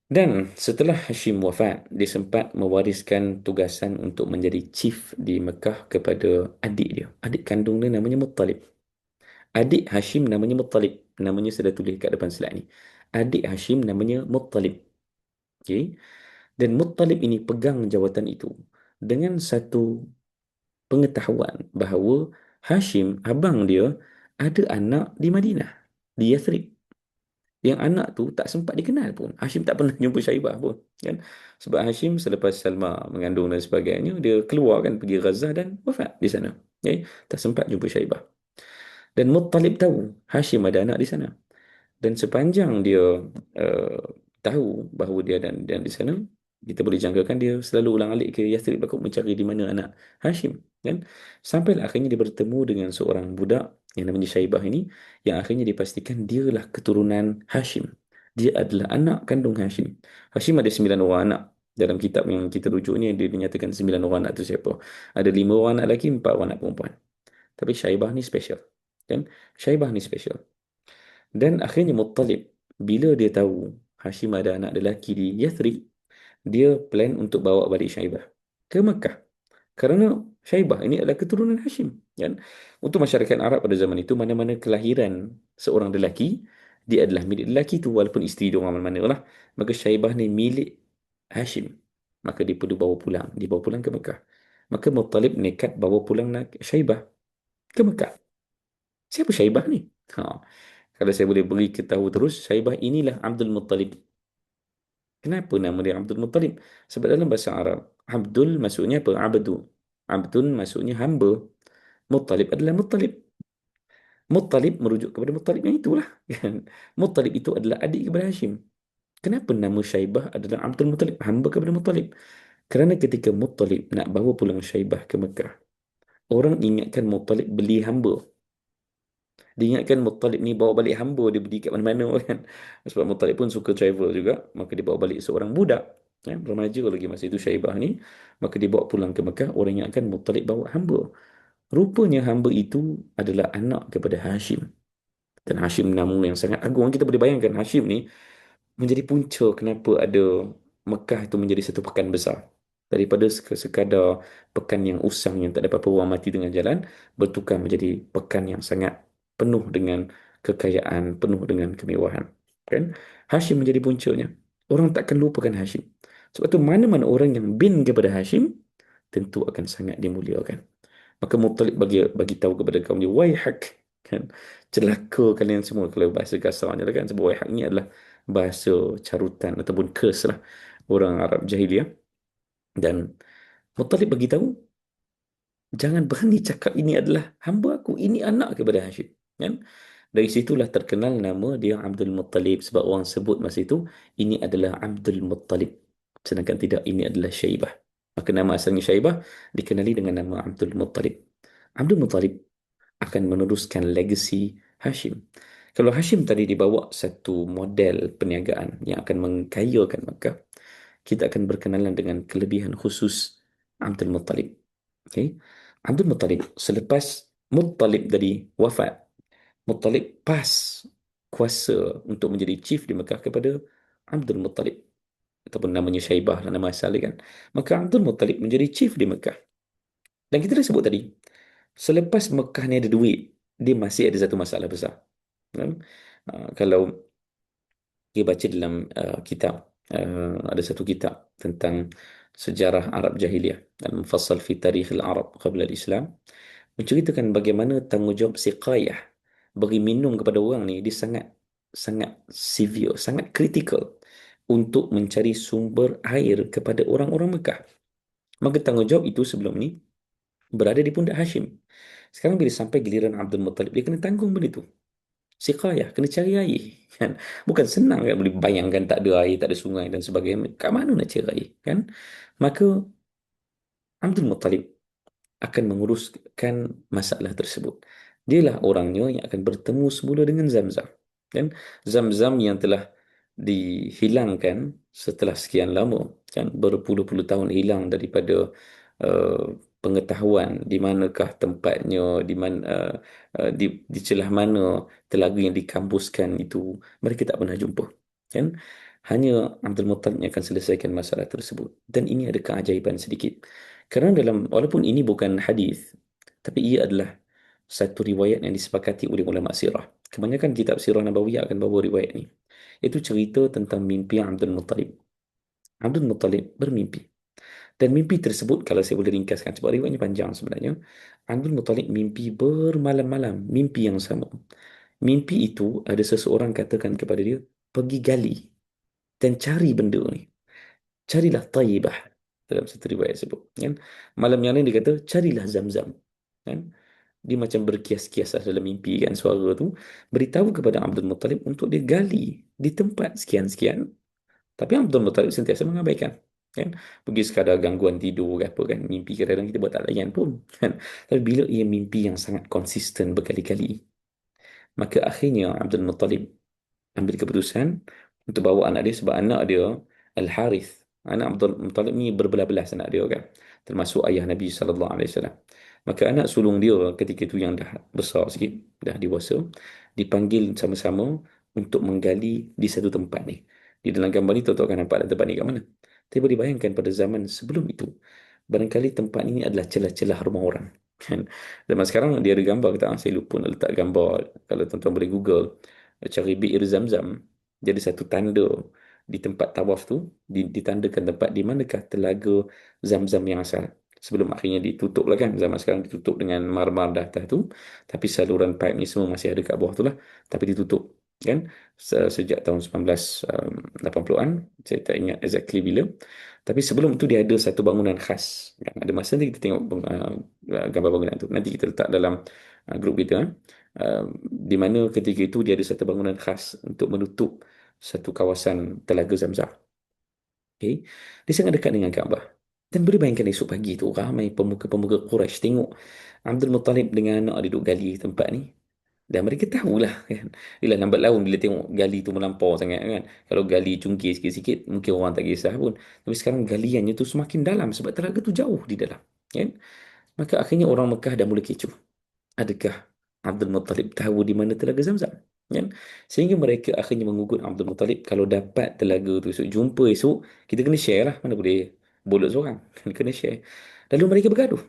Dan setelah Hashim wafat, dia sempat mewariskan tugasan untuk menjadi chief di Mekah kepada adik dia. Adik kandung dia namanya Muttalib. Adik Hashim namanya Muttalib. Namanya saya dah tulis kat depan slide ni. Adik Hashim namanya Muttalib. Okay. Dan Muttalib ini pegang jawatan itu dengan satu pengetahuan bahawa Hashim, abang dia, ada anak di Madinah, di Yathrib. Yang anak tu tak sempat dikenal pun. Hashim tak pernah jumpa Syaibah pun. Kan? Sebab Hashim selepas Salma mengandung dan sebagainya, dia keluar kan pergi Gaza dan wafat di sana. Okay? Tak sempat jumpa Syaibah. Dan Muttalib tahu Hashim ada anak di sana. Dan sepanjang dia uh, tahu bahawa dia dan di sana, kita boleh jangkakan dia selalu ulang-alik ke Yathrib untuk mencari di mana anak Hashim, kan? Sampailah akhirnya dia bertemu dengan seorang budak yang namanya Syaibah ini, yang akhirnya dipastikan dialah keturunan Hashim. Dia adalah anak kandung Hashim. Hashim ada 9 orang anak. Dalam kitab yang kita rujuk ni, dia dinyatakan 9 orang anak tu siapa. Ada 5 orang anak lelaki, 4 orang anak perempuan. Tapi Syaibah ni special, kan? Syaibah ni special. Dan akhirnya Muttalib, bila dia tahu Hashim ada anak lelaki di Yathrib, dia plan untuk bawa balik Syaibah ke Mekah. Kerana Syaibah ini adalah keturunan Hashim. Kan? Untuk masyarakat Arab pada zaman itu, mana-mana kelahiran seorang lelaki, dia adalah milik lelaki itu, walaupun isteri dia orang mana-mana lah. Maka Syaibah ni milik Hashim. Maka dia perlu bawa pulang. Dia bawa pulang ke Mekah. Maka Muttalib nekat bawa pulang Syaibah ke Mekah. Siapa Syaibah ni? Ha. Kalau saya boleh beri ketahu terus, Syaibah inilah Abdul Muttalib. Kenapa nama dia Abdul Muttalib? Sebab dalam bahasa Arab, Abdul maksudnya apa? Abdu. Abdul maksudnya hamba. Muttalib adalah Muttalib. Muttalib merujuk kepada Muttalib yang itulah. Kan? Muttalib itu adalah adik kepada Hashim. Kenapa nama Syaibah adalah Abdul Muttalib? Hamba kepada Muttalib. Kerana ketika Muttalib nak bawa pulang Syaibah ke Mekah, orang ingatkan Muttalib beli hamba. Diingatkan Muttalib ni bawa balik hamba, dia pergi kat mana-mana kan. Sebab Muttalib pun suka travel juga, maka dia bawa balik seorang budak, remaja lagi masa itu Syaibah ni. Maka dia bawa pulang ke Mekah, orang ingatkan Muttalib bawa hamba. Rupanya hamba itu adalah anak kepada Hashim. Dan Hashim nama yang sangat agung. Kita boleh bayangkan Hashim ni menjadi punca kenapa ada Mekah itu menjadi satu pekan besar. Daripada sekadar pekan yang usang yang tak dapat peluang mati dengan jalan, bertukar menjadi pekan yang sangat penuh dengan kekayaan, penuh dengan kemewahan. Kan? Hashim menjadi puncanya. Orang takkan lupakan Hashim. Sebab tu mana-mana orang yang bin kepada Hashim, tentu akan sangat dimuliakan. Maka Muttalib bagi tahu kepada kaum dia, waihak, kan? Celaka kalian semua, kalau bahasa kasarnya lah kan. Sebab waihak ni adalah bahasa carutan ataupun curse lah orang Arab jahiliah. Dan Muttalib bagi tahu, jangan berani cakap ini adalah hamba aku, ini anak kepada Hashim, kan? Dari situlah terkenal nama dia Abdul Muttalib, sebab orang sebut masa itu ini adalah Abdul Muttalib, sedangkan tidak, ini adalah Syaibah. Maka nama asalnya Syaibah dikenali dengan nama Abdul Muttalib. Abdul Muttalib akan meneruskan legasi Hashim. Kalau Hashim tadi dibawa satu model perniagaan yang akan mengkayakan Makkah, kita akan berkenalan dengan kelebihan khusus Abdul Muttalib. Okay? Abdul Muttalib, selepas Muttalib tadi wafat, Muttalib pas kuasa untuk menjadi chief di Mekah kepada Abdul Muttalib, ataupun namanya Syaibah lah nama asal dia kan. Maka Abdul Muttalib menjadi chief di Mekah. Dan kita dah sebut tadi, selepas Mekah ni ada duit, dia masih ada satu masalah besar. Kan? Kalau dia baca dalam kitab, ada satu kitab tentang sejarah Arab Jahiliyah, Al-Mufassal fi Tarikh Al-Arab Qabla Al-Islam, menceritakan bagaimana tanggungjawab siqayah, bagi minum kepada orang ni, dia sangat sangat severe, sangat kritikal untuk mencari sumber air kepada orang-orang Mekah. Maka tanggungjawab itu sebelum ni berada di pundak Hashim. Sekarang bila sampai giliran Abdul Muttalib, dia kena tanggung benda tu. Siqayah, kena cari air. Kan? Bukan senang kan, boleh bayangkan tak ada air, tak ada sungai dan sebagainya. Kat mana nak cari air? Kan? Maka Abdul Muttalib akan menguruskan masalah tersebut. Dialah orangnya yang akan bertemu semula dengan Zamzam. Kan? Zamzam yang telah dihilangkan setelah sekian lama, kan? Berpuluh-puluh tahun hilang daripada uh, pengetahuan di manakah tempatnya, di mana di celah mana telaga yang dikampuskan itu, mereka tak pernah jumpa. Kan? Hanya Abdul Muttalib yang akan selesaikan masalah tersebut. Dan ini ada keajaiban sedikit. Kerana walaupun ini bukan hadis, tapi ia adalah satu riwayat yang disepakati oleh ulama sirah. Kebanyakan kitab sirah Nabawiyah akan bawa riwayat ini. Itu cerita tentang mimpi Abdul Muttalib. Abdul Muttalib bermimpi. Dan mimpi tersebut, kalau saya boleh ringkaskan, sebab riwayatnya panjang sebenarnya, Abdul Muttalib mimpi bermalam-malam, mimpi yang sama. Mimpi itu ada seseorang katakan kepada dia, pergi gali dan cari benda ni. Carilah taibah, dalam satu riwayat sebut. Kan? Malam yang lain dia kata, carilah Zamzam. Kan? Dia macam berkias-kias lah dalam mimpi kan, suara tu beritahu kepada Abdul Muttalib untuk dia gali di tempat sekian-sekian, tapi Abdul Muttalib sentiasa mengabaikan kan. Pergi sekadar gangguan tidur ke apa kan, mimpi kadang-kadang kita buat tak layan pun kan. Tapi bila ia mimpi yang sangat konsisten berkali-kali, maka akhirnya Abdul Muttalib ambil keputusan untuk bawa anak dia, sebab anak dia Al-Harith, anak Abdul Muttalib ni berbelas-belas anak dia kan, termasuk ayah Nabi SAW. Maka anak sulung dia ketika itu yang dah besar sikit, dah dewasa, dipanggil sama-sama untuk menggali di satu tempat ni. Di dalam gambar ni tuan-tuan akan nampak tempat ni kat mana. Tapi boleh bayangkan pada zaman sebelum itu, barangkali tempat ini adalah celah-celah rumah orang kan. Zaman sekarang dia ada gambar ke tak? Saya lupa nak letak gambar. Kalau tuan-tuan boleh Google, cari Bir Zamzam, jadi satu tanda di tempat tawaf tu, ditandakan tempat di manakah telaga Zamzam yang asal. Sebelum akhirnya ditutup lah kan. Zaman sekarang ditutup dengan marmar dah atas tu. Tapi saluran pipe ni semua masih ada kat bawah tu lah. Tapi ditutup kan. Sejak tahun 1980-an. Saya tak ingat exactly bila. Tapi sebelum tu dia ada satu bangunan khas. Kan? Ada masa nanti kita tengok gambar bangunan tu. Nanti kita letak dalam grup kita. Di mana ketika itu dia ada satu bangunan khas untuk menutup satu kawasan Telaga Zamzam. Okay. Dia sangat dekat dengan Kaabah. Dan boleh bayangkan esok pagi tu ramai pemuka-pemuka Quraisy tengok Abdul Muttalib dengan anak dia duduk gali tempat ni. Dan mereka tahulah kan. Yelah lambat laun bila tengok gali tu melampau sangat kan. Kalau gali cungkir sikit-sikit mungkin orang tak kisah pun. Tapi sekarang galiannya tu semakin dalam sebab telaga tu jauh di dalam. Kan? Maka akhirnya orang Mekah dah mula kecoh. Adakah Abdul Muttalib tahu di mana telaga Zamzam? Kan? Sehingga mereka akhirnya mengugut Abdul Muttalib, kalau dapat telaga tu esok, jumpa esok, kita kena share lah. Mana boleh bolot seorang. Kena share. Lalu mereka bergaduh.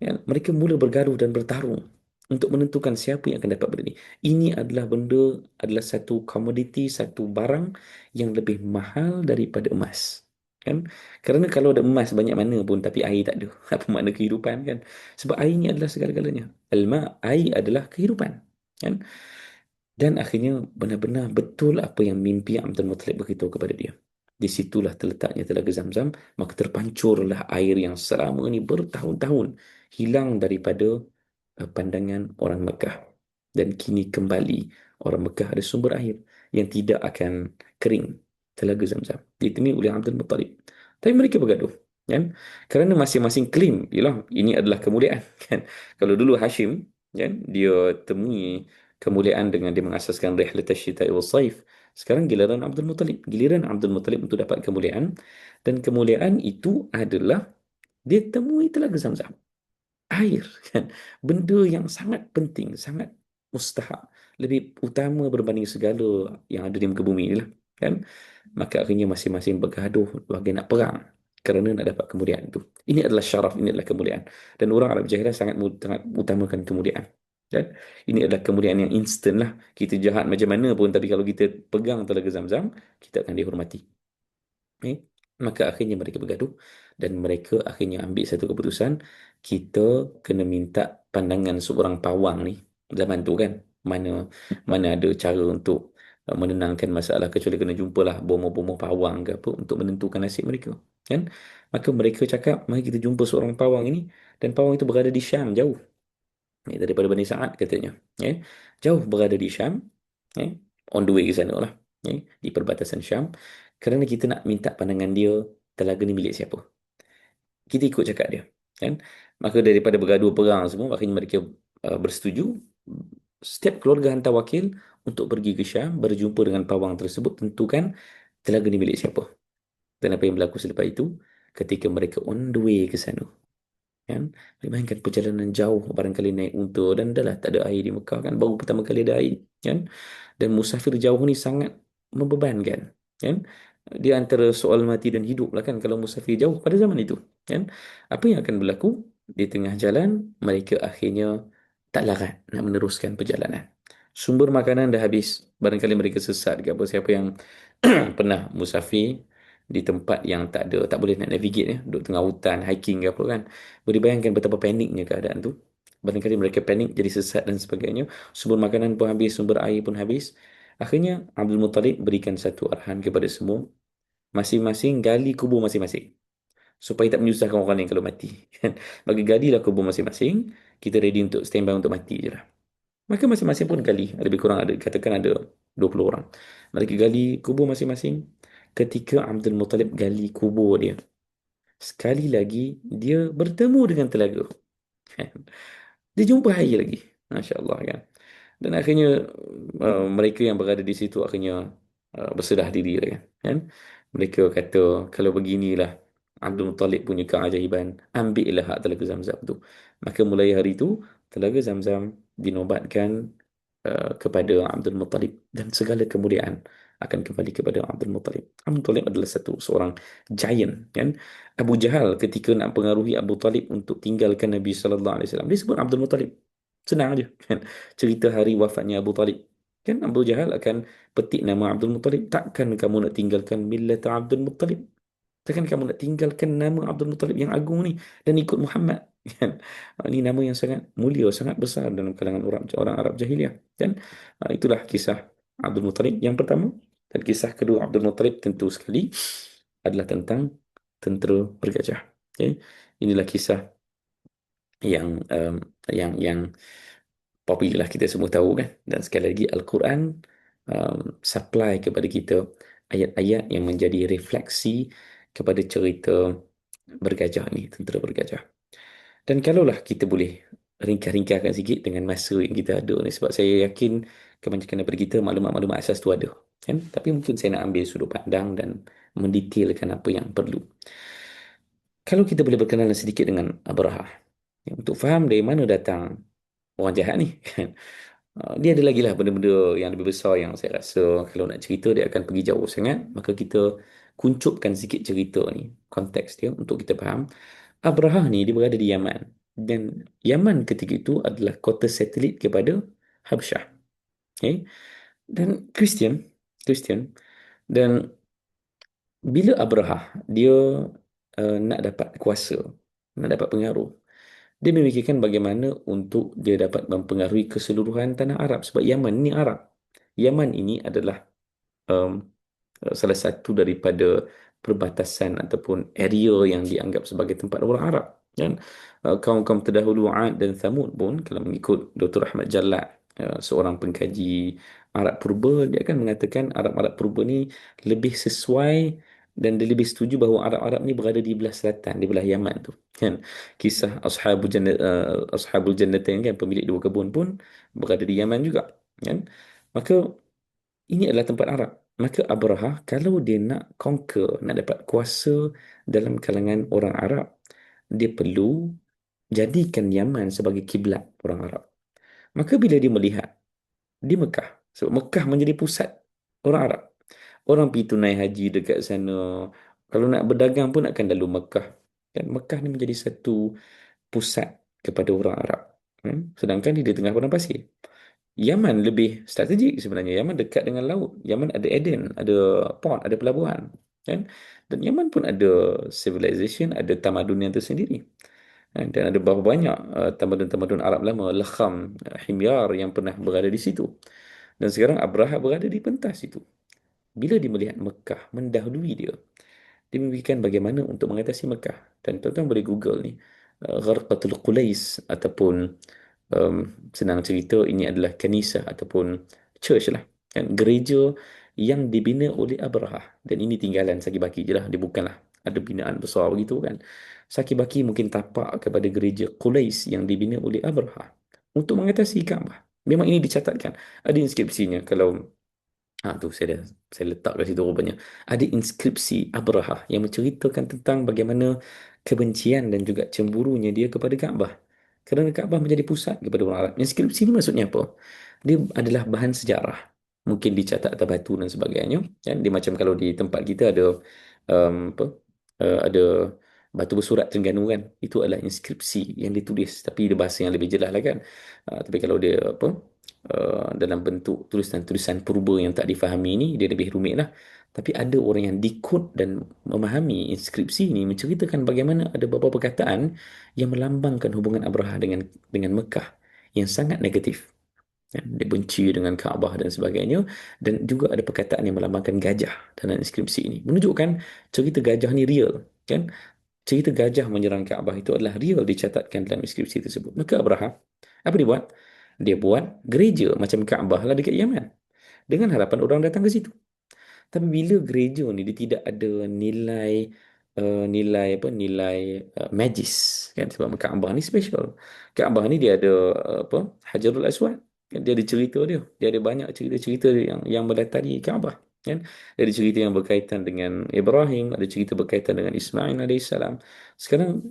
Ya, mereka mula bergaduh dan bertarung untuk menentukan siapa yang akan dapat benda ni. Ini adalah benda, adalah satu komoditi, satu barang yang lebih mahal daripada emas. Kan? Kerana kalau ada emas banyak mana pun tapi air tak ada. Apa makna kehidupan kan? Sebab air ini adalah segala-galanya. Alma, air adalah kehidupan. Kan? Dan akhirnya benar-benar betul apa yang mimpi Abdul Muttalib beritahu kepada dia. Di situlah terletaknya telaga Zamzam, maka terpancurlah air yang selama ini bertahun-tahun hilang daripada pandangan orang Mekah. Dan kini kembali orang Mekah ada sumber air yang tidak akan kering, telaga Zamzam. Ditemui oleh Abdul Muttalib. Tapi mereka bergaduh. Kan? Kerana masing-masing klaim, yalah, ini adalah kemuliaan. Kan? Kalau dulu Hashim, kan, dia temui kemuliaan dengan dia mengasaskan Rihlat Asyita'i wal Saif. Sekarang giliran Abdul Muttalib. Giliran Abdul Muttalib untuk dapat kemuliaan. Dan kemuliaan itu adalah dia temui telaga Zamzam. Air kan. Benda yang sangat penting, sangat mustahak. Lebih utama berbanding segala yang ada di muka bumi ni lah. Kan? Maka akhirnya masing-masing bergaduh bagi nak perang kerana nak dapat kemuliaan itu. Ini adalah syaraf, ini adalah kemuliaan. Dan orang Arab Jahilah sangat utamakan kemuliaan. Dan ini adalah kemuliaan yang instan lah. Kita jahat macam mana pun, tapi kalau kita pegang telaga Zamzam, kita akan dihormati. Okay? Maka akhirnya mereka bergaduh dan mereka akhirnya ambil satu keputusan, kita kena minta pandangan seorang pawang ni. Zaman tu kan, mana mana ada cara untuk menenangkan masalah kecuali kena jumpalah bomoh-bomoh pawang ke apa untuk menentukan nasib mereka. Kan? Maka mereka cakap, mari kita jumpa seorang pawang ini, dan pawang itu berada di Syam, jauh. Daripada Bani Sa'ad katanya. Jauh berada di Syam. On the way ke sana lah. Di perbatasan Syam. Kerana kita nak minta pandangan dia, telaga ni milik siapa. Kita ikut cakap dia. Kan? Maka daripada bergaduh perang semua, akhirnya mereka bersetuju. Setiap keluarga hantar wakil untuk pergi ke Syam, berjumpa dengan pawang tersebut, tentukan telaga ni milik siapa. Dan apa yang berlaku selepas itu, ketika mereka on the way ke sana, kan, bayangkan perjalanan jauh, barangkali naik unta dan dah lah tak ada air di Mekah kan, baru pertama kali ada air kan, dan musafir jauh ni sangat membebankan kan. Dia antara soal mati dan hidup lah kan kalau musafir jauh pada zaman itu kan. Apa yang akan berlaku di tengah jalan, mereka akhirnya tak larat nak meneruskan perjalanan. Sumber makanan dah habis, barangkali mereka sesat ke apa. Siapa yang pernah musafir di tempat yang tak ada, tak boleh nak navigate ya, duduk tengah hutan, hiking ke apa kan, boleh bayangkan betapa paniknya keadaan tu. Barangkali mereka panik jadi sesat dan sebagainya. Sumber makanan pun habis, sumber air pun habis. Akhirnya Abdul Muttalib berikan satu arahan kepada semua, masing-masing gali kubur masing-masing. supaya tak menyusahkan orang lain kalau mati. Kan? Bagi galilah kubur masing-masing, kita ready untuk standby untuk mati je lah. Maka masing-masing pun gali, lebih kurang ada, katakan ada 20 orang. Mereka gali kubur masing-masing. Ketika Abdul Muttalib gali kubur dia, sekali lagi dia bertemu dengan telaga. Kan? Dia jumpa air lagi. Masya Allah kan. Dan akhirnya mereka yang berada di situ akhirnya berserah diri lah kan. Kan? Mereka kata kalau beginilah Abdul Muttalib punya keajaiban, ambillah hak Telaga Zamzam tu. Maka mulai hari itu Telaga Zamzam dinobatkan kepada Abdul Muttalib dan segala kemuliaan akan kembali kepada Abdul Muttalib. Abdul Muttalib adalah seorang giant kan. Abu Jahal ketika nak pengaruhi Abu Talib untuk tinggalkan Nabi sallallahu alaihi wasallam dia sebut Abdul Muttalib. Senang aja kan. Cerita hari wafatnya Abu Talib. Kan Abu Jahal akan petik nama Abdul Muttalib. Takkan kamu nak tinggalkan millat Abdul Muttalib? Takkan kamu nak tinggalkan nama Abdul Muttalib yang agung ni dan ikut Muhammad? Kan? Ini nama yang sangat mulia, sangat besar dalam kalangan orang Arab jahiliah. Kan? Itulah kisah Abdul Muttalib yang pertama. Dan kisah kedua Abdul Muttalib tentu sekali adalah tentang tentera bergajah. Okay? Inilah kisah yang popular lah kita semua tahu kan. Dan sekali lagi Al-Quran supply kepada kita ayat-ayat yang menjadi refleksi kepada cerita bergajah ni, tentera bergajah. Dan kalaulah kita boleh ringkas-ringkaskan sikit dengan masa yang kita ada ni, sebab saya yakin kebanyakan daripada kita maklumat-maklumat asas tu ada kan, tapi mungkin saya nak ambil sudut pandang dan mendetailkan apa yang perlu. Kalau kita boleh berkenalan sedikit dengan Abraha, ya, untuk faham dari mana datang orang jahat ni kan. Dia ada lagi lah benda-benda yang lebih besar yang saya rasa kalau nak cerita dia akan pergi jauh sangat. Maka kita kuncupkan sikit cerita ni, konteks dia untuk kita faham. Abraha ni dia berada di Yaman. Dan Yaman ketika itu adalah kota satelit kepada Habsyah. Okay? Dan Kristian. Dan bila Abraha dia nak dapat kuasa, nak dapat pengaruh, dia memikirkan bagaimana untuk dia dapat mempengaruhi keseluruhan tanah Arab. Sebab Yaman ni Arab. Yaman ini adalah um, salah satu daripada perbatasan ataupun area yang dianggap sebagai tempat orang Arab. Dan kaum-kaum terdahulu Ad dan Thamud pun kalau mengikut Dr. Ahmad Jallat, seorang pengkaji Arab Purba, dia akan mengatakan Arab-Arab Purba ni lebih sesuai dan dia lebih setuju bahawa Arab-Arab ni berada di belah selatan, di belah Yaman tu. Kan? Kisah Ashabul Jannatain kan, pemilik dua kebun pun berada di Yaman juga. Kan? Maka ini adalah tempat Arab. Maka Abraha kalau dia nak conquer, nak dapat kuasa dalam kalangan orang Arab, dia perlu jadikan Yaman sebagai kiblat orang Arab. Maka bila dia melihat di Mekah, sebab Mekah menjadi pusat orang Arab. Orang pergi tunai haji dekat sana. Kalau nak berdagang pun akan lalu Mekah. Dan Mekah ni menjadi satu pusat kepada orang Arab. Sedangkan dia di tengah padang pasir. Yaman lebih strategik sebenarnya. Yaman dekat dengan laut. Yaman ada Aden, ada port, ada pelabuhan. Kan? Dan Yaman pun ada civilization, ada tamadun yang tersendiri. Dan ada berapa banyak tamadun-tamadun Arab lama, Lakham, Himyar yang pernah berada di situ. Dan sekarang Abraha berada di pentas itu. Bila dia melihat Mekah mendahului dia, dia memikirkan bagaimana untuk mengatasi Mekah. Dan tuan-tuan boleh Google ni, Gharqatul Qulais ataupun senang cerita ini adalah kanisah ataupun church lah, kan, gereja yang dibina oleh Abraha. Dan ini tinggalan Saki Baki je lah, dia bukanlah ada binaan besar begitu kan. Saki Baki mungkin tapak kepada gereja Qulais yang dibina oleh Abraha untuk mengatasi Kaabah. Memang ini dicatatkan, ada inskripsinya. Kalau tu saya letak kat situ rupanya. Ada inskripsi Abraha yang menceritakan tentang bagaimana kebencian dan juga cemburunya dia kepada Kaabah. Kerana Kaabah menjadi pusat kepada orang Arab. Inskripsi ni maksudnya apa? Dia adalah bahan sejarah. Mungkin dicatat atas batu dan sebagainya. Kan? Dia macam kalau di tempat kita ada apa? Ada batu bersurat Terengganu kan. Itu adalah inskripsi yang ditulis. Tapi dia bahasa yang lebih jelas lah kan. Tapi kalau dia apa? Dalam bentuk tulisan-tulisan purba yang tak difahami ni, dia lebih rumit lah. Tapi ada orang yang dekod dan memahami inskripsi ni menceritakan bagaimana ada beberapa perkataan yang melambangkan hubungan Abraha dengan Mekah yang sangat negatif. Kan? Dia benci dengan Kaabah dan sebagainya. Dan juga ada perkataan yang melambangkan gajah dalam inskripsi ini. Menunjukkan cerita gajah ni real. Kan? cerita gajah menyerang Kaabah itu adalah real, dicatatkan dalam inskripsi tersebut. Maka Abraha, apa dia buat? Dia buat gereja macam Kaabah lah dekat Yaman. Dengan harapan orang datang ke situ. Tapi bila gereja ni dia tidak ada nilai magis kan, sebab Kaabah ni special. Kaabah ni dia ada apa? Hajarul Aswad. Kan, dia ada cerita dia. Dia ada banyak cerita-cerita yang mendatari Kaabah kan. Dia ada cerita yang berkaitan dengan Ibrahim, ada cerita berkaitan dengan Ismail alaihissalam. Sekarang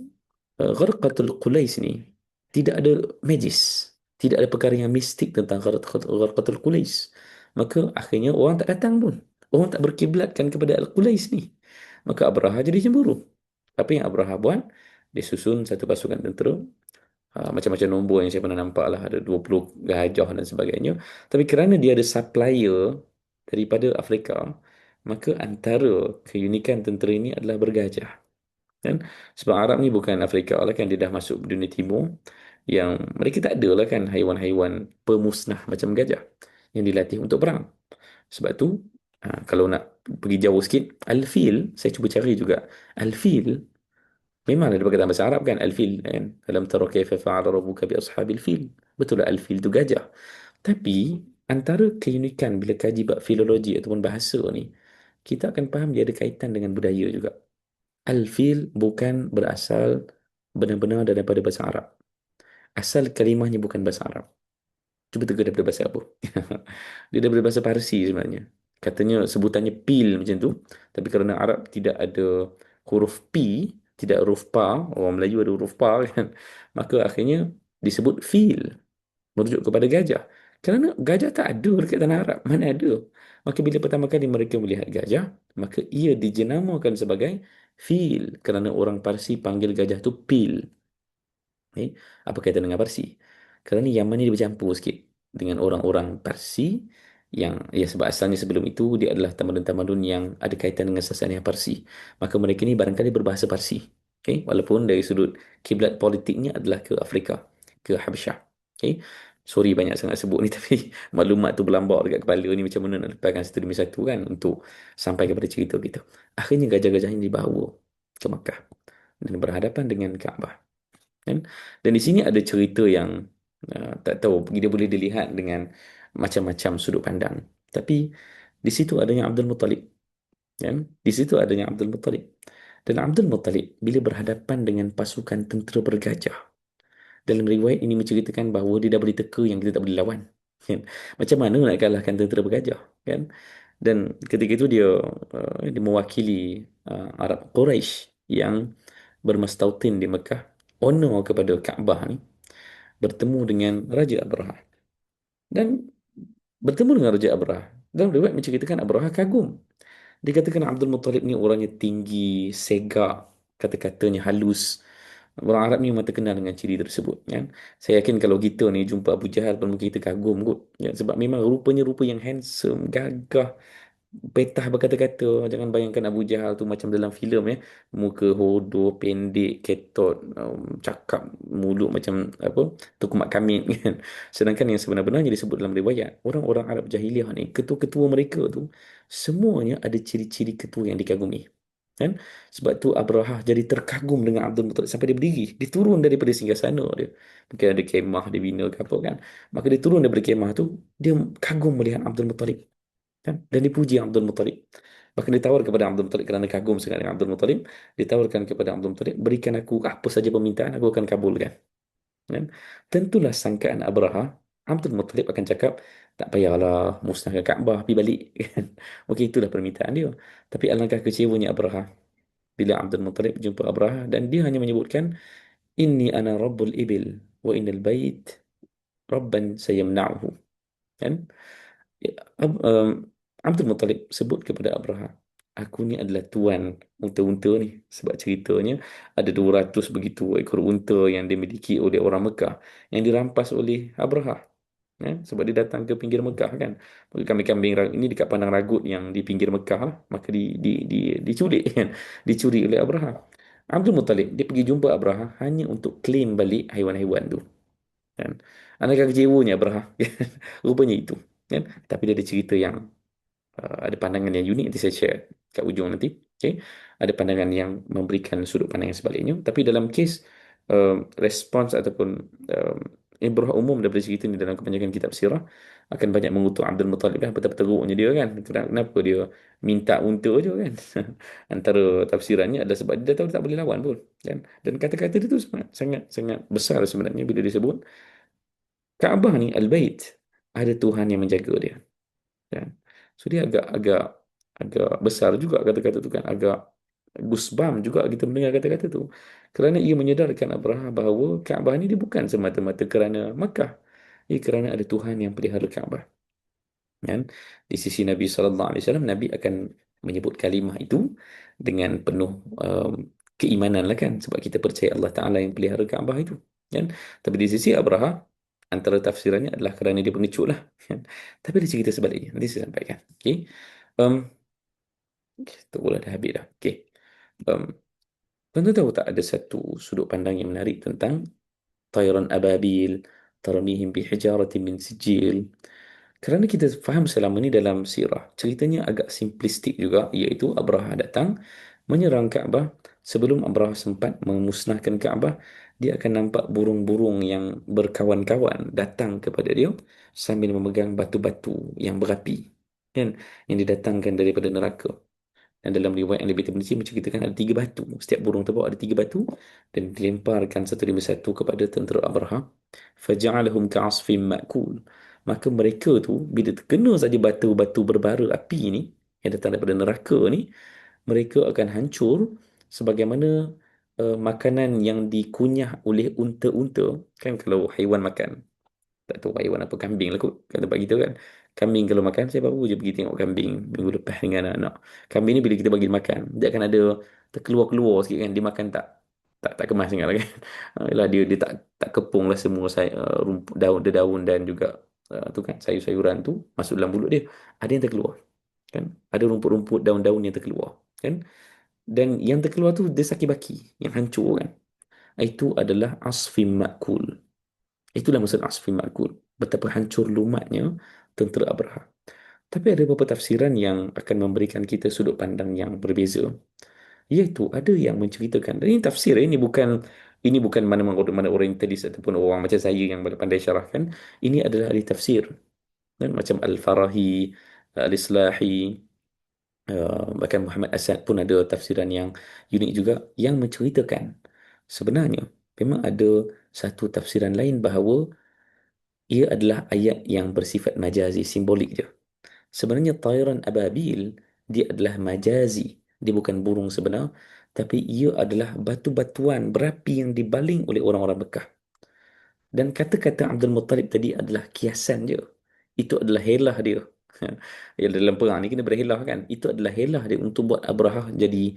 Gharqatul Qulais ni tidak ada magis. Tidak ada perkara yang mistik tentang Gharqatul Qulais. Maka akhirnya orang tak datang pun. Orang tak berkiblatkan kepada Al-Qulais ni. Maka Abraha jadi cemburu. Apa yang Abraha buat? Dia susun satu pasukan tentera. Macam-macam nombor yang saya pernah nampak lah. Ada 20 gajah dan sebagainya. Tapi kerana dia ada supplier daripada Afrika, maka antara keunikan tentera ini adalah bergajah. Kan? Sebab Arab ni bukan Afrika lah kan. Dia dah masuk dunia timur. Yang mereka tak ada lah kan haiwan-haiwan pemusnah macam gajah. Yang dilatih untuk perang. Sebab tu kalau nak pergi jauh sikit, Al-Fil, saya cuba cari juga. Al-Fil memang ada perkataan bahasa Arab kan, Al-Fil kan. Alam tara kaifa fa'ala rabbuka bi ashabil fil. Betul lah Al-Fil tu gajah. Tapi antara keunikan bila kaji bab filologi ataupun bahasa ni, kita akan faham dia ada kaitan dengan budaya juga. Al-Fil bukan berasal benar-benar daripada bahasa Arab. Asal kalimahnya bukan bahasa Arab. Cuba teka daripada bahasa apa? Dia daripada bahasa Parsi sebenarnya. Katanya sebutannya pil macam tu. Tapi kerana Arab tidak ada huruf P, tidak huruf pa, orang Melayu ada huruf pa kan. Maka akhirnya disebut fil, merujuk kepada gajah. Kerana gajah tak ada dekat tanah Arab. Mana ada? Maka bila pertama kali mereka melihat gajah, maka ia dijenamakan sebagai fil. Kerana orang Parsi panggil gajah tu pil. Apa kaitan dengan Parsi? Kerana Yaman ni dia bercampur sikit dengan orang-orang Parsi yang ya sebab asalnya sebelum itu dia adalah tamadun-tamadun yang ada kaitan dengan sasaniah Parsi. Maka mereka ni barangkali berbahasa Parsi. Okay? Walaupun dari sudut kiblat politiknya adalah ke Afrika, ke Habsyah. Okay? Sorry banyak sangat sebut ni tapi maklumat tu berlambak dekat kepala ni macam mana nak lepaskan satu demi satu kan untuk sampai kepada cerita kita. Akhirnya gajah-gajah ini dibawa ke Makkah dan berhadapan dengan Kaabah. Kan? Dan di sini ada cerita yang tak tahu dia boleh dilihat dengan macam-macam sudut pandang. Tapi di situ adanya Abdul Muttalib, kan? Di situ adanya Abdul Muttalib. Dan Abdul Muttalib bila berhadapan dengan pasukan tentera bergajah, dalam riwayat ini menceritakan bahawa dia dah boleh teka yang kita tak boleh lawan. Kan? Macam mana nak kalahkan tentera bergajah, kan? Dan ketika itu dia mewakili Arab Quraisy yang bermastautin di Mekah, honor kepada Kaabah ni, bertemu dengan Raja Abraha. Dan bertemu dengan Raja Abraha. Dalam riwayat menceritakan Abraha kagum. Dikatakan Abdul Muttalib ni orangnya tinggi, segak, kata-katanya halus. Orang Arab ni memang terkenal dengan ciri tersebut. Kan? Saya yakin kalau kita ni jumpa Abu Jahal pun mungkin kita kagum kot. Ya, sebab memang rupanya rupa yang handsome, gagah, petah berkata-kata. Jangan bayangkan Abu Jahal tu macam dalam filem ya. Muka hodoh, pendek, ketot, cakap mulut macam apa? Tukumat kamit kan. Sedangkan yang sebenar-benarnya disebut dalam riwayat, orang-orang Arab jahiliah ni, ketua-ketua mereka tu semuanya ada ciri-ciri ketua yang dikagumi. Kan? Sebab tu Abrahah jadi terkagum dengan Abdul Muttalib sampai dia berdiri. Dia turun daripada singgasana dia. Mungkin ada kemah dia bina ke apa kan. Maka dia turun daripada kemah tu, dia kagum melihat Abdul Muttalib. Kan? Dan dipuji Abdul Muttalib. Bahkan ditawar kepada Abdul Muttalib kerana kagum sangat dengan Abdul Muttalib. Ditawarkan kepada Abdul Muttalib, berikan aku apa saja permintaan, aku akan kabulkan. Kan? Tentulah sangkaan Abraha, Abdul Muttalib akan cakap, tak payahlah musnahkan Kaabah, pergi balik. Kan? Mungkin itulah permintaan dia. Tapi alangkah kecewanya Abraha bila Abdul Muttalib jumpa Abraha dan dia hanya menyebutkan, Inni ana rabbul ibil wa innal bait rabban sayamna'uhu. Kan? Ya, Abdul Muttalib sebut kepada Abraha, aku ni adalah tuan unta-unta ni. Sebab ceritanya ada 200 begitu ekor unta yang dimiliki oleh orang Mekah yang dirampas oleh Abraha. Sebab dia datang ke pinggir Mekah kan. Kambing-kambing ini dekat Padang Ragut yang di pinggir Mekah lah. Maka diculik kan. Dicuri oleh Abraha. Abdul Muttalib dia pergi jumpa Abraha hanya untuk claim balik haiwan-haiwan tu. Kan? Alangkah kecewanya Abraha. Rupanya itu. Kan? Tapi dia ada cerita yang ada pandangan yang unik nanti saya share kat ujung nanti. Okay? Ada pandangan yang memberikan sudut pandang yang sebaliknya. Tapi dalam kes respons ataupun um, ibrah umum daripada cerita ni dalam kebanyakan kitab sirah akan banyak mengutuk Abdul Muttalib kan, betapa teruknya dia kan. Kenapa dia minta unta je kan? Antara tafsirannya adalah sebab dia dah tahu dia tak boleh lawan pun kan. Dan kata-kata dia tu sangat sangat sangat besar sebenarnya bila disebut Kaabah ni al-bait, ada Tuhan yang menjaga dia kan. So dia agak agak agak besar juga kata-kata tu kan, agak gusbam juga kita mendengar kata-kata tu, kerana ia menyedarkan Abraha bahawa Kaabah ni dia bukan semata-mata kerana Makkah, ia kerana ada Tuhan yang pelihara Kaabah kan. Di sisi Nabi SAW, Nabi akan menyebut kalimah itu dengan penuh keimanan lah kan, sebab kita percaya Allah Ta'ala yang pelihara Kaabah itu kan. Tapi di sisi Abraha, antara tafsirannya adalah kerana dia pengecut lah kan. Tapi dia cerita sebaliknya, nanti saya sampaikan. Okay. um, Kita pula dah habis dah. Okay. um, Tuan-tuan tahu tak, ada satu sudut pandang yang menarik tentang Tayran Ababil Taramihim bihijaratin min sijil. Kerana kita faham selama ni dalam sirah, ceritanya agak simplistik juga, iaitu Abraha datang menyerang Kaabah. Sebelum Abraha sempat memusnahkan Kaabah, dia akan nampak burung-burung yang berkawan-kawan datang kepada dia sambil memegang batu-batu yang berapi kan, yang didatangkan daripada neraka. Dan dalam riwayat yang lebih terperinci menceritakan ada 3 batu. Setiap burung terbawa ada 3 batu dan dilemparkan satu demi satu kepada tentera Abraha. Faja'alahum ka'asfim ma'kul. Maka mereka tu bila terkena saja batu-batu berbara api ni yang datang daripada neraka ni, mereka akan hancur sebagaimana makanan yang dikunyah oleh unta-unta. Kan kalau haiwan makan, tak tahu haiwan apa, kambing lah kot kat tempat kita kan. Kambing kalau makan, saya baru je pergi tengok kambing minggu lepas dengan anak-anak. Kambing ni bila kita bagi dia makan, dia akan ada terkeluar-keluar sikit kan, dia makan tak tak kemas sangat lah kan. Yalah, dia tak kepung lah semua rumput, daun daun dan juga tu kan, sayur-sayuran tu masuk dalam mulut dia. Ada yang terkeluar kan, ada rumput-rumput, daun-daun yang terkeluar kan, dan yang terkeluar tu dia saki-baki yang hancur kan. Itu adalah asfim makul. Itulah maksud asfi makul. Betapa hancur lumatnya tentera Abraha. Tapi ada beberapa tafsiran yang akan memberikan kita sudut pandang yang berbeza. Iaitu ada yang menceritakan, dan ini tafsir, ini bukan mana orientalis ataupun orang macam saya yang pandai syarahkan. Ini adalah ahli tafsir. Dan macam Al-Farahi, Al-Islahi, bahkan Muhammad Asad pun ada tafsiran yang unik juga yang menceritakan sebenarnya memang ada satu tafsiran lain bahawa ia adalah ayat yang bersifat majazi, simbolik je. Sebenarnya Tayran Ababil, dia adalah majazi. Dia bukan burung sebenar, tapi ia adalah batu-batuan berapi yang dibaling oleh orang-orang Mekah. Dan kata-kata Abdul Muttalib tadi adalah kiasan je. Itu adalah helah dia. Ya, dalam perang ni kena berhelah kan. Itu adalah helah dia untuk buat Abraha jadi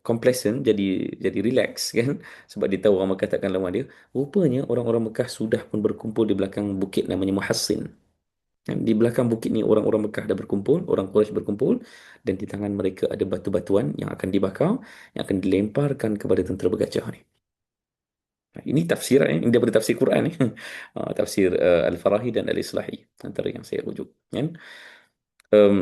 complacent, jadi relax kan. Sebab dia tahu orang Mekah takkan lawan dia. Rupanya orang-orang Mekah sudah pun berkumpul di belakang bukit namanya Muhassin. Dan di belakang bukit ni orang-orang Mekah dah berkumpul, orang Quraisy berkumpul, dan di tangan mereka ada batu-batuan yang akan dibakar, yang akan dilemparkan kepada tentera bergajah ni. Ini tafsiran ini daripada tafsir Quran ni. Tafsir Al-Farahi dan Al-Islahi antara yang saya rujuk kan.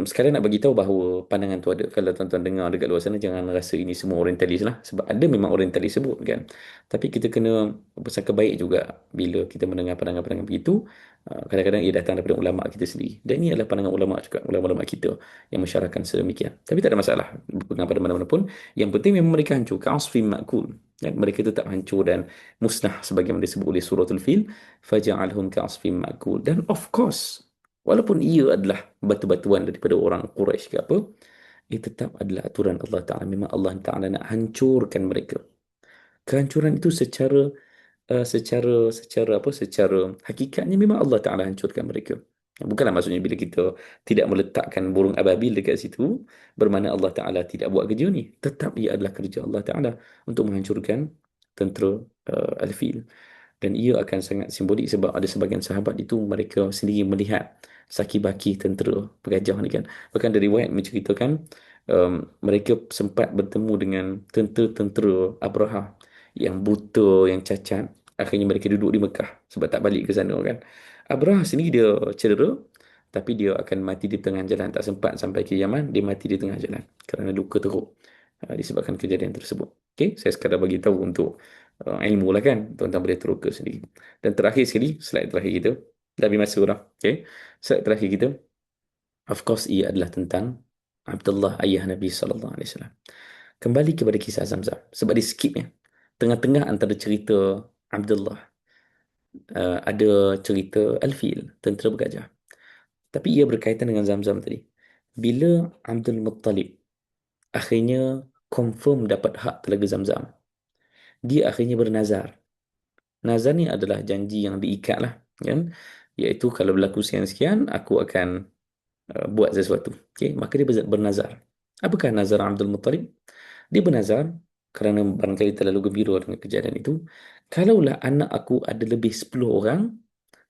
Sekarang nak bagi tahu bahawa pandangan tu ada. Kalau tuan-tuan dengar dekat luar sana, jangan rasa ini semua orientalis lah. Sebab ada memang orientalis sebut kan. Tapi kita kena bersangka baik juga bila kita mendengar pandangan-pandangan begitu. Kadang-kadang ia datang daripada ulama' kita sendiri. Dan ini adalah pandangan ulama' juga. Ulama' kita yang mensyarahkan sedemikian. Tapi tak ada masalah. Berpegang pada mana-mana pun. Yang penting memang mereka hancur. Ka'asfim ma'kul. Dan mereka tetap hancur dan musnah sebagaimana disebut oleh suratul Fil. Faja'alhum ka'asfim ma'kul. Dan of course, walaupun ia adalah batu-batuan daripada orang Quraisy ke apa, ia tetap adalah aturan Allah Ta'ala. Memang Allah Ta'ala nak hancurkan mereka. Kehancuran itu secara hakikatnya memang Allah Ta'ala hancurkan mereka. Bukanlah maksudnya bila kita tidak meletakkan burung ababil dekat situ, bermakna Allah Ta'ala tidak buat kerja ni. Tetap ia adalah kerja Allah Ta'ala untuk menghancurkan tentera Al-Fil. Dan ia akan sangat simbolik sebab ada sebagian sahabat itu mereka sendiri melihat saki-baki tentera penggajah ni kan. Bahkan dari riwayat menceritakan mereka sempat bertemu dengan tentera-tentera Abraha yang buta, yang cacat. Akhirnya mereka duduk di Mekah sebab tak balik ke sana kan. Abraha sendiri dia cedera, tapi dia akan mati di tengah jalan, tak sempat sampai ke Yaman, dia mati di tengah jalan kerana luka teruk disebabkan kejadian tersebut. Okey, saya sekadar bagi tahu untuk ilmu lah kan, tuan-tuan boleh teroka sendiri. Dan terakhir sekali, slide terakhir kita, dah habis masa dah. Okey, slide terakhir kita, of course ia adalah tentang Abdullah, ayah Nabi sallallahu alaihi wasallam. Kembali kepada kisah Zamzam sebab dia skip ya. Tengah-tengah antara cerita Abdullah ada cerita Al-Fil, tentera bergajah. Tapi ia berkaitan dengan Zamzam tadi. Bila Abdul Muttalib akhirnya confirm dapat hak Telaga Zamzam, dia akhirnya bernazar. Nazar ni adalah janji yang diikat lah, kan? Iaitu kalau berlaku sekian-sekian, aku akan buat sesuatu. Okay? Maka dia bernazar. Apakah nazar Abdul Muttalib? Dia bernazar kerana barangkali terlalu gembira dengan kejadian itu. Kalaulah anak aku ada lebih 10 orang,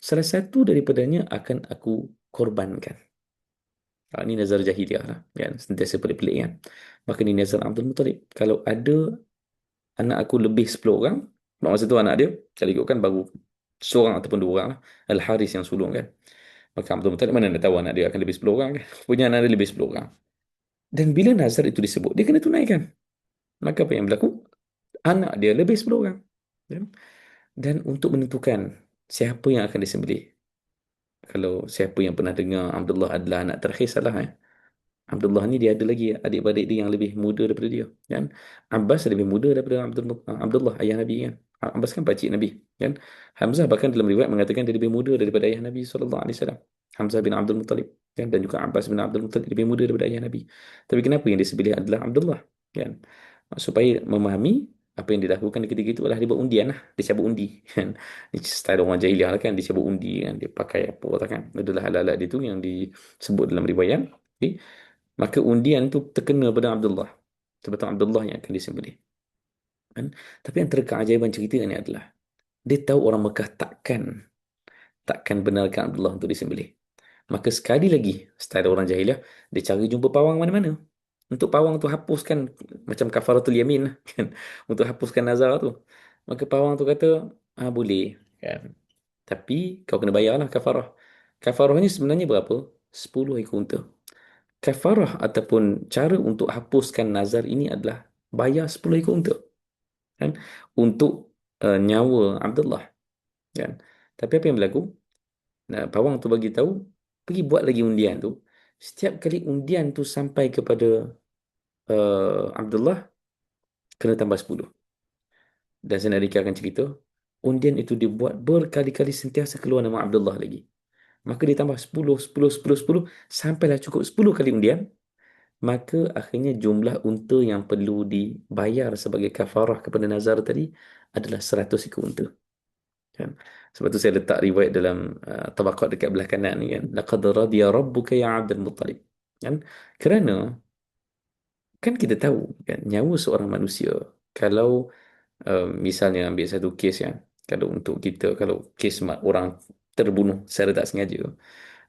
salah satu daripadanya akan aku korbankan. Ini nazar jahiliah lah. Kan? Sentiasa pelik-pelik kan. Maka ni nazar Abdul Muttalib. Kalau ada anak aku lebih 10 orang, masa tu anak dia, kalau ikutkan baru seorang ataupun dua orang lah. Al-Haris yang sulung kan. Maka Abdul Muttalib mana dia tahu anak dia akan lebih 10 orang kan. Punya anak dia lebih 10 orang. Dan bila nazar itu disebut, dia kena tunaikan. Maka apa yang berlaku? Anak dia lebih 10 orang. Kan? Dan untuk menentukan siapa yang akan disembelih. Kalau siapa yang pernah dengar Abdullah adalah anak terakhir, salah Abdullah ni dia ada lagi adik-beradik dia yang lebih muda daripada dia kan. Abbas lebih muda daripada Abdullah ayah Nabi kan. Abbas kan pakcik Nabi kan. Hamzah bahkan dalam riwayat mengatakan dia lebih muda daripada ayah Nabi sallallahu alaihi wasallam. Hamzah bin Abdul Muttalib kan, dan juga Abbas bin Abdul Muttalib lebih muda daripada ayah Nabi. Tapi kenapa yang disebelih adalah Abdullah kan? Supaya memahami apa yang dilakukan ketika itu adalah dia buat undian lah. Dia cabut undi kan. Ini style orang jahiliah lah kan. Dia cabut undi kan. Dia pakai apa lah kan. Adalah alat-alat dia tu yang disebut dalam riwayat. Okay. Maka undian tu terkena pada Abdullah. Sebab Abdullah yang akan disembelih. Kan? Tapi antara keajaiban cerita ni adalah dia tahu orang Mekah takkan benarkan Abdullah untuk disembelih. Maka sekali lagi, style orang jahiliah, dia cari jumpa pawang mana-mana. Untuk pawang tu hapuskan macam kafaratul yamin lah, kan. Untuk hapuskan nazar tu. Maka pawang tu kata, boleh. Kan. Tapi kau kena bayarlah kafarah. Kafarah ni sebenarnya berapa? 10 ekor unta. Kafarah ataupun cara untuk hapuskan nazar ini adalah bayar 10 ekor unta. Kan? Untuk nyawa Abdullah. Kan? Tapi apa yang berlaku? Nah, pawang tu bagi tahu, pergi buat lagi undian tu. Setiap kali undian tu sampai kepada Abdullah, kena tambah 10. Dan saya nak rekalkan cerita, undian itu dibuat berkali-kali sentiasa keluar nama Abdullah lagi. Maka dia tambah 10, 10, 10, 10, sampailah cukup 10 kali undian. Maka akhirnya jumlah unta yang perlu dibayar sebagai kafarah kepada nazar tadi adalah 100 ekor unta. Kan? Sebab tu saya letak riwayat dalam tabaqat dekat belah kanan ni kan. Laqad radiya rabbuka ya Abdul Muttalib. Kan? Kerana kan kita tahu kan nyawa seorang manusia kalau misalnya ambil satu kes ya, kalau untuk kita kalau kes orang terbunuh secara tak sengaja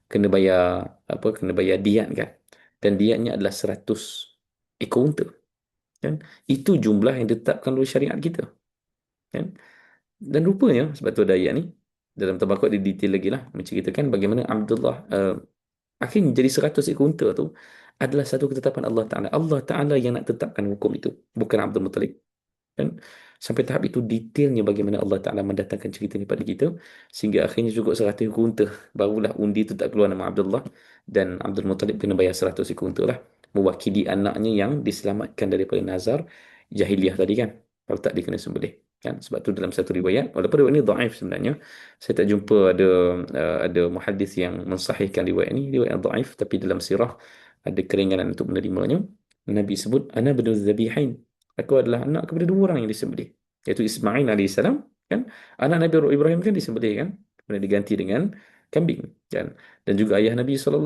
kena bayar kena bayar diat kan, dan diatnya adalah 100 ekor unta kan. Itu jumlah yang ditetapkan oleh syariat kita kan. Dan rupanya sebab tu ada ayat ni dalam tabaqat dia detail lagi lah menceritakan bagaimana Abdullah akhirnya jadi 100 ekor unta tu adalah satu ketetapan Allah Ta'ala. Allah Ta'ala yang nak tetapkan hukum itu, bukan Abdul Muttalib. Kan? Sampai tahap itu detailnya bagaimana Allah Ta'ala mendatangkan cerita ini pada kita sehingga akhirnya cukup 100 ekor unta. Barulah undi itu tak keluar nama Abdullah dan Abdul Muttalib kena bayar 100 ekor unta lah. Mewakili anaknya yang diselamatkan daripada nazar jahiliah tadi kan. Kalau tak dia kena sembelih. Kan? Sebab tu dalam satu riwayat, walaupun riwayat ini dhaif sebenarnya, saya tak jumpa ada muhaddis yang mensahihkan riwayat ini, riwayat dhaif, tapi dalam sirah ada keringanan untuk menerimanya. Nabi sebut, ana benu zabihain. Aku adalah anak kepada dua orang yang disembelih, iaitu Ismail alaihissalam kan, anak Nabi Ibrahim kan disembelih kan, kemudian diganti dengan kambing kan, dan juga ayah Nabi SAW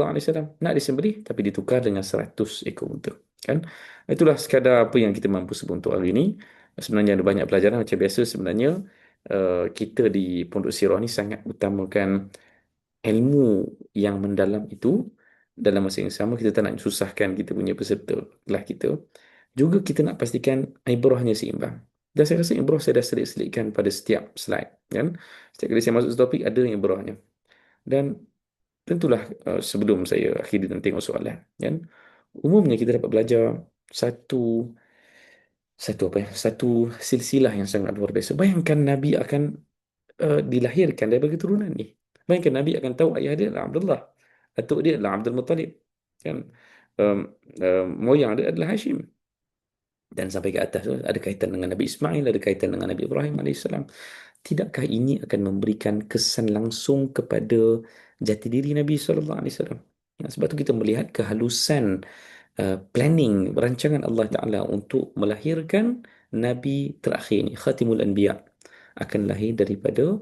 nak disembelih tapi ditukar dengan 100 ekor unta kan. Itulah sekadar apa yang kita mampu sebut untuk hari ini. Sebenarnya ada banyak pelajaran macam biasa sebenarnya. Kita di Pondok Sirah ni sangat utamakan ilmu yang mendalam itu. Dalam masa yang sama kita tak nak susahkan kita punya peserta kelas kita. Juga kita nak pastikan ibrahnya seimbang. Dan saya rasa ibrah saya dah selit-selitkan pada setiap slide kan. Setiap kali saya masuk topik ada ibrahnya. Dan tentulah sebelum saya akhiri dan tengok soalan, kan? Umumnya kita dapat belajar satu satu apa ya? Satu silsilah yang sangat luar biasa. Bayangkan Nabi akan dilahirkan daripada keturunan ni. Bayangkan Nabi akan tahu ayah dia adalah Abdullah, atuk dia adalah Abdul Muttalib, kan? Um, moyang dia adalah Hashim, dan sampai ke atas tu ada kaitan dengan Nabi Ismail, ada kaitan dengan Nabi Ibrahim alaihissalam. Tidakkah ini akan memberikan kesan langsung kepada jati diri Nabi sallallahu alaihi wasallam? Sebab tu kita melihat kehalusan planning rancangan Allah Taala untuk melahirkan Nabi terakhir ni, Khatimul Anbiya, akan lahir daripada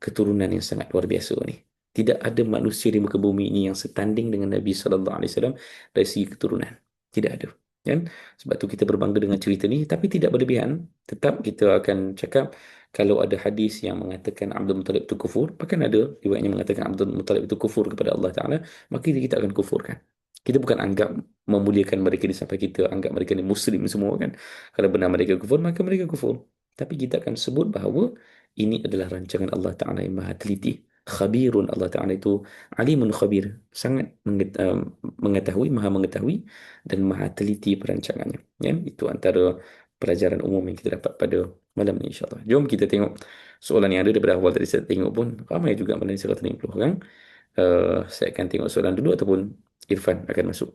keturunan yang sangat luar biasa ni. Tidak ada manusia di muka bumi ini yang setanding dengan Nabi sallallahu alaihi wasallam dari segi keturunan. Tidak ada. Kan? Sebab tu kita berbangga dengan cerita ni, tapi tidak berlebihan. Tetap kita akan cakap kalau ada hadis yang mengatakan Abdul Muttalib itu kufur, bahkan ada riwayat yang mengatakan Abdul Muttalib itu kufur kepada Allah Taala, maka kita akan kufurkan. Kita bukan anggap memuliakan mereka ni sampai kita anggap mereka ni muslim semua, kan. Kalau benar mereka kufur, maka mereka kufur. Tapi kita akan sebut bahawa ini adalah rancangan Allah Ta'ala yang maha teliti. Khabirun, Allah Ta'ala itu alimun khabir. Sangat mengetahui, maha mengetahui dan maha teliti perancangannya. Ya? Itu antara pelajaran umum yang kita dapat pada malam ini, insyaAllah. Jom kita tengok soalan yang ada daripada awal tadi saya tengok pun. Ramai juga pada 150 orang. Saya akan tengok soalan dulu ataupun Irfan akan masuk.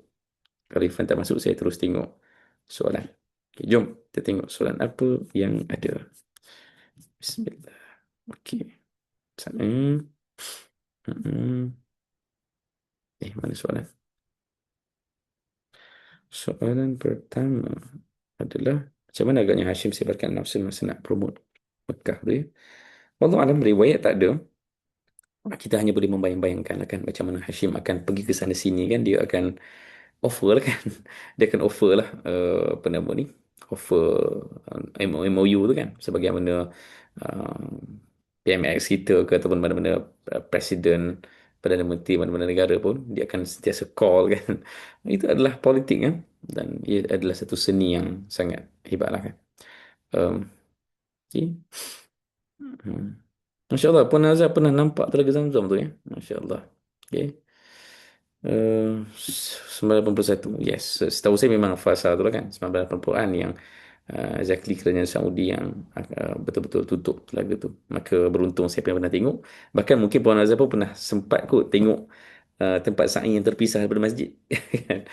Kalau Irfan tak masuk, saya terus tengok soalan. Okay, jom kita tengok soalan apa yang ada. Bismillah. Okey. Sana. Mm-mm. Mana soalan? Soalan pertama adalah macam mana agaknya Hashim sebarkan nafsu masa nak promote Mekah tu ya? Wallahu alam, riwayat tak ada. Kita hanya boleh membayang-bayangkan lah kan macam mana Hashim akan pergi ke sana sini, kan. Dia akan offer lah, kan. Dia akan offer lah apa nama ni, offer MOU tu, kan, sebagaimana uh, PMX kita ke ataupun mana-mana presiden, Perdana Menteri mana-mana negara pun dia akan sentiasa call, kan. Itu adalah politik, kan, dan ia adalah satu seni yang sangat hebat lah, kan. um, okay. Masya Allah, Puan Nazar pernah nampak Telaga Zamzam tu, ya. Masya Allah. Okay. 91. Yes, setahu saya memang fasa tu lah, kan, 1980-an yang exactly kerajaan Saudi yang betul-betul tutup telaga tu. Maka beruntung saya pernah tengok. Bahkan mungkin Puan Azhar pun pernah sempat kot tengok tempat sa'i yang terpisah daripada masjid. Kan?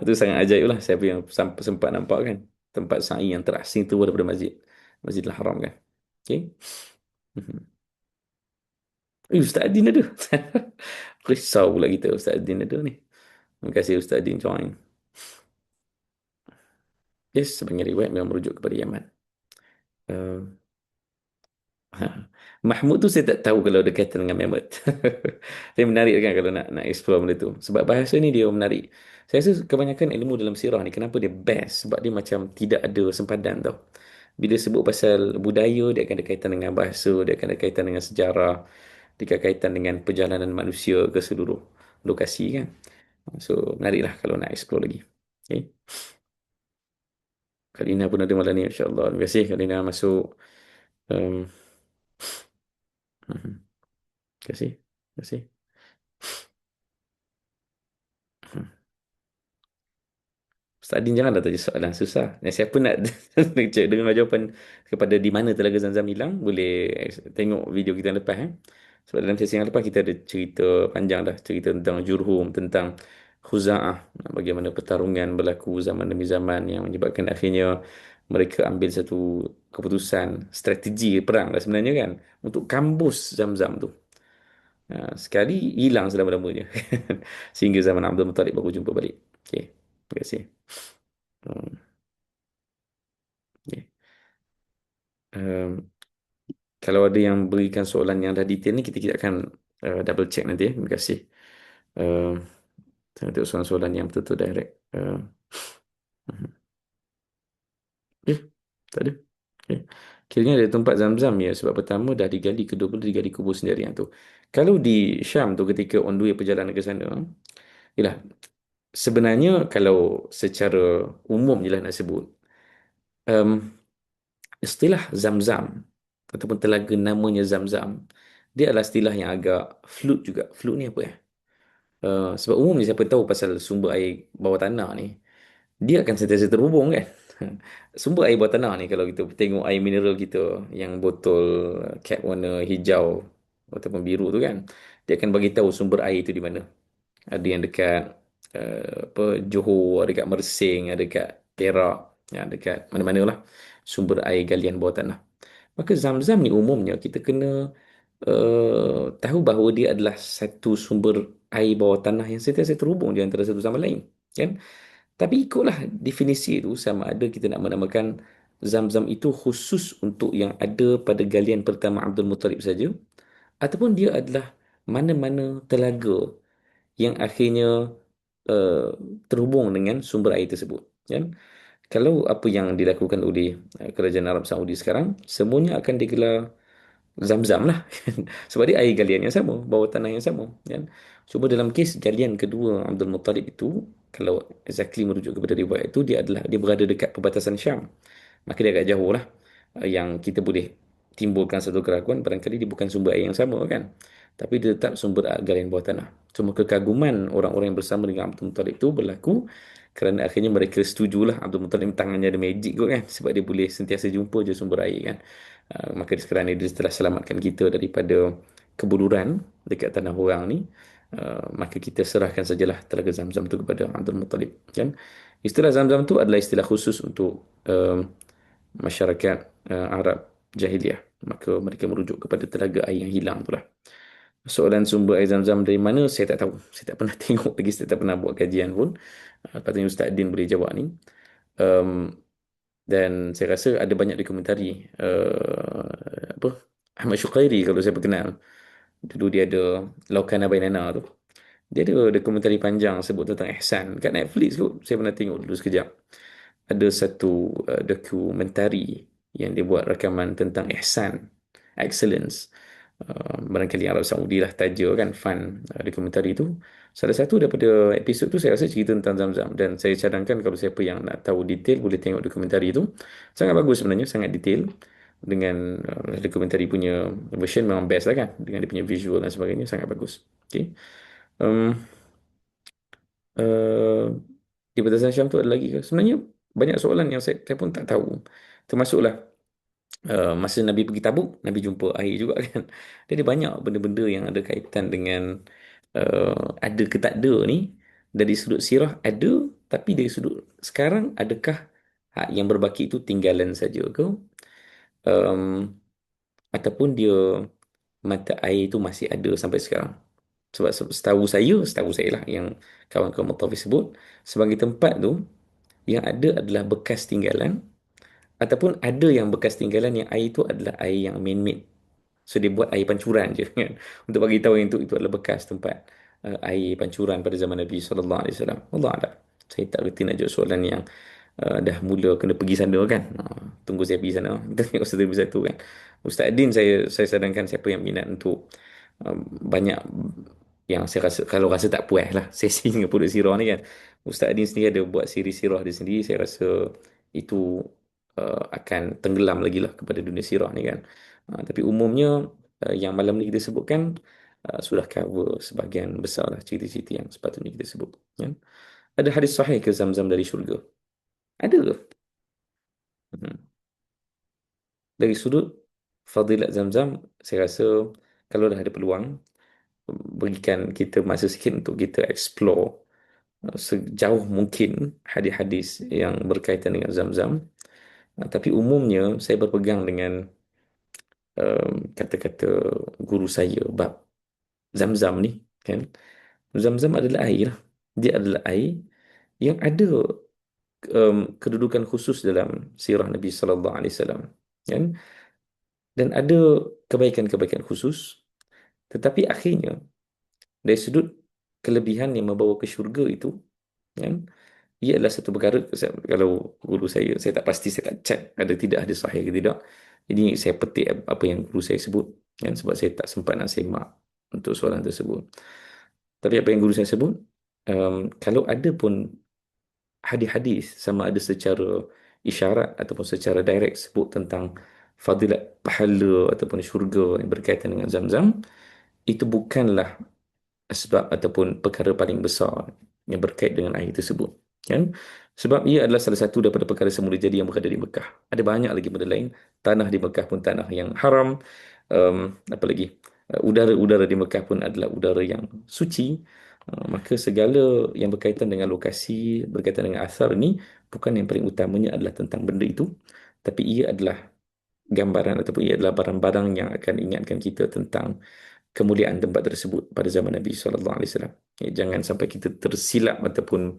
Itu sangat ajaib lah. Saya pun yang sempat nampak, kan, tempat sa'i yang terasing tu daripada Masjidil Haram, kan. Okay. Ustaz Adin ada. Risau pula kita Ustaz Adin ada ni. Terima kasih Ustaz Adin join. Yes, sebenarnya riwayat memang merujuk kepada Yaman. Uh, Mahmud tu saya tak tahu kalau ada kaitan dengan Mehmet. Tapi menarik, kan, kalau nak explore benda tu. Sebab bahasa ni dia menarik. Saya rasa kebanyakan ilmu dalam sirah ni kenapa dia best, sebab dia macam tidak ada sempadan tau. Bila sebut pasal budaya, dia akan ada kaitan dengan bahasa, dia akan ada kaitan dengan sejarah, dia akan ada kaitan dengan perjalanan manusia ke seluruh lokasi, kan. So menariklah kalau nak explore lagi. Okay. Kalina pun ada malam ni, insyaAllah. Terima kasih Kalina masuk. um, Terima kasih. Terima kasih. Ustaz Adin janganlah tanya soalan susah. Dan siapa nak nak dengar jawapan kepada di mana Telaga Zamzam hilang, boleh tengok video kita yang lepas. Sebab dalam sesi yang lepas kita ada cerita panjang dah. Cerita tentang Jurhum, tentang Khuza'ah. Bagaimana pertarungan berlaku zaman demi zaman yang menyebabkan akhirnya mereka ambil satu keputusan strategi perang lah sebenarnya, kan, untuk kambus Zamzam tu. Sekali hilang selama-lamanya. Sehingga zaman Abdul Muttalib baru jumpa balik. Okey. Terima kasih. Hmm, okay. Um, Kalau ada yang berikan soalan yang dah detail ni, kita akan double check nanti, ya. Terima kasih. Um, Saya tengok soalan-soalan yang betul-betul direct. Eh, tak ada. Okay. Kiranya ada tempat Zam-Zam, ya, sebab pertama dah digali, kedua pun digali kubur sendirian tu. Kalau di Syam tu ketika on the way perjalanan ke sana, yalah, sebenarnya kalau secara umum je lah nak sebut, um, istilah Zam-Zam ataupun telaga namanya Zam-Zam, dia adalah istilah yang agak flut juga. Flut ni apa ya? Sebab umumnya siapa tahu pasal sumber air bawah tanah ni, dia akan sentiasa terhubung kan. Sumber air bawah tanah ni, kalau kita tengok air mineral kita yang botol cap warna hijau ataupun biru tu kan, dia akan bagi tahu sumber air itu di mana. Ada yang dekat apa, Johor, ada dekat Mersing, ada dekat Perak, ya, dekat mana-mana lah sumber air galian bawah tanah. Maka Zam-Zam ni umumnya kita kena tahu bahawa dia adalah satu sumber air bawah tanah yang sentiasa terhubung di antara satu sama lain, kan? Tapi ikutlah definisi itu, sama ada kita nak menamakan Zam-Zam itu khusus untuk yang ada pada galian pertama Abdul Muttalib saja, ataupun dia adalah mana-mana telaga yang akhirnya uh, terhubung dengan sumber air tersebut, kan? Kalau apa yang dilakukan oleh kerajaan Arab Saudi sekarang, semuanya akan digelar Zam-Zam lah. Sebab dia air galian yang sama, bawah tanah yang sama, kan? Cuma dalam kes galian kedua Abdul Muttalib itu, kalau exactly merujuk kepada riwayat itu, dia berada dekat perbatasan Syam. Maka dia agak jauh lah. Yang kita boleh timbulkan satu keraguan, barangkali dia bukan sumber air yang sama, kan? Tapi dia tetap sumber galian bawah tanah. Cuma kekaguman orang-orang yang bersama dengan Abdul Muttalib itu berlaku kerana akhirnya mereka setujulah Abdul Muttalib tangannya ada magic kot, kan? Sebab dia boleh sentiasa jumpa je sumber air, kan? Maka sekarang ni dia telah selamatkan kita daripada kebuluran dekat tanah orang ni. Maka kita serahkan sajalah telaga Zam-Zam itu kepada Abdul Muttalib, kan? Istilah Zam-Zam itu adalah istilah khusus untuk masyarakat Arab jahiliah. Maka mereka merujuk kepada telaga air yang hilang itulah. Soalan sumber air Zam-Zam dari mana, saya tak tahu. Saya tak pernah tengok lagi, saya tak pernah buat kajian pun. Patutnya Ustaz Din boleh jawab ni. Um, dan saya rasa ada banyak dokumentari apa, Ahmad Syuqairi kalau saya perkenal. Dulu dia ada Laukana Bainana tu. Dia ada dokumentari panjang sebut tentang ihsan kat Netflix tu. Saya pernah tengok dulu sekejap. Ada satu dokumentari yang dia buat rakaman tentang ihsan, excellence. Barangkali Arab Saudi lah taja kan fund dokumentari itu. Salah satu daripada episod tu saya rasa cerita tentang Zam-Zam, dan saya cadangkan kalau siapa yang nak tahu detail boleh tengok dokumentari itu. Sangat bagus sebenarnya, sangat detail, dengan dokumentari punya version memang best lah kan, dengan dia punya visual dan sebagainya sangat bagus. Okay. Um, uh, di batasan Syam tu ada lagi ke? Sebenarnya banyak soalan yang saya pun tak tahu. Termasuklah masa Nabi pergi Tabuk, Nabi jumpa air juga kan. Jadi banyak benda-benda yang ada kaitan dengan ada ke tak ada ni. Dari sudut sirah ada, tapi dari sudut sekarang adakah hak yang berbaki itu tinggalan saja ke? Um, Ataupun dia mata air itu masih ada sampai sekarang? Sebab setahu saya lah yang kawan-kawan Mutafi sebut, sebagai tempat tu yang ada adalah bekas tinggalan, ataupun ada yang bekas tinggalan yang air itu adalah air yang man-made. So dia buat air pancuran je kan. Untuk bagi tahu yang itu adalah bekas tempat air pancuran pada zaman Nabi sallallahu alaihi wasallam. Allah a'lam. Saya tak reti nak jawab soalan yang dah mula kena pergi sana kan. Tunggu saya pergi sana. Kita tengok satu demi satu kan. Ustaz Din, saya sarankan siapa yang minat untuk banyak, yang saya rasa kalau rasa tak puas lah sesi dengan Pulut Sirah ni kan. Ustaz Din sendiri ada buat siri sirah dia sendiri. Saya rasa itu akan tenggelam lagi lah kepada dunia sirah ni kan. Tapi umumnya yang malam ni kita sebutkan sudah cover sebahagian besar lah cerita-cerita yang sepatutnya kita sebut, kan? Ada hadis sahih ke Zam-Zam dari syurga? Ada ke? Hmm. Dari sudut fadilat Zam-Zam, saya rasa kalau dah ada peluang, berikan kita masa sikit untuk kita explore sejauh mungkin hadis-hadis yang berkaitan dengan Zam-Zam. Tapi umumnya saya berpegang dengan kata-kata guru saya bab Zam-Zam ni, kan? Zam-Zam adalah air lah. Dia adalah air yang ada kedudukan khusus dalam sirah Nabi sallallahu alaihi wasallam, kan? Dan ada kebaikan-kebaikan khusus, tetapi akhirnya dari sudut kelebihan yang membawa ke syurga itu, kan? Ia adalah satu perkara, kalau guru saya tak pasti, saya tak check ada tidak ada sahih ke tidak. Ini saya petik apa yang guru saya sebut, kan? Sebab saya tak sempat nak semak untuk soalan tersebut. Tapi apa yang guru saya sebut, kalau ada pun hadis-hadis, sama ada secara isyarat ataupun secara direct sebut tentang fadilat pahala ataupun syurga yang berkaitan dengan Zam-Zam, itu bukanlah sebab ataupun perkara paling besar yang berkait dengan air tersebut, kan? Sebab ia adalah salah satu daripada perkara semula jadi yang berada di Mekah. Ada banyak lagi benda lain. Tanah di Mekah pun tanah yang haram. Apa lagi? Udara-udara di Mekah pun adalah udara yang suci. Maka segala yang berkaitan dengan lokasi, berkaitan dengan asar ini, bukan yang paling utamanya adalah tentang benda itu, tapi ia adalah gambaran ataupun ia adalah barang-barang yang akan ingatkan kita tentang kemuliaan tempat tersebut pada zaman Nabi sallallahu alaihi wasallam. Jangan sampai kita tersilap ataupun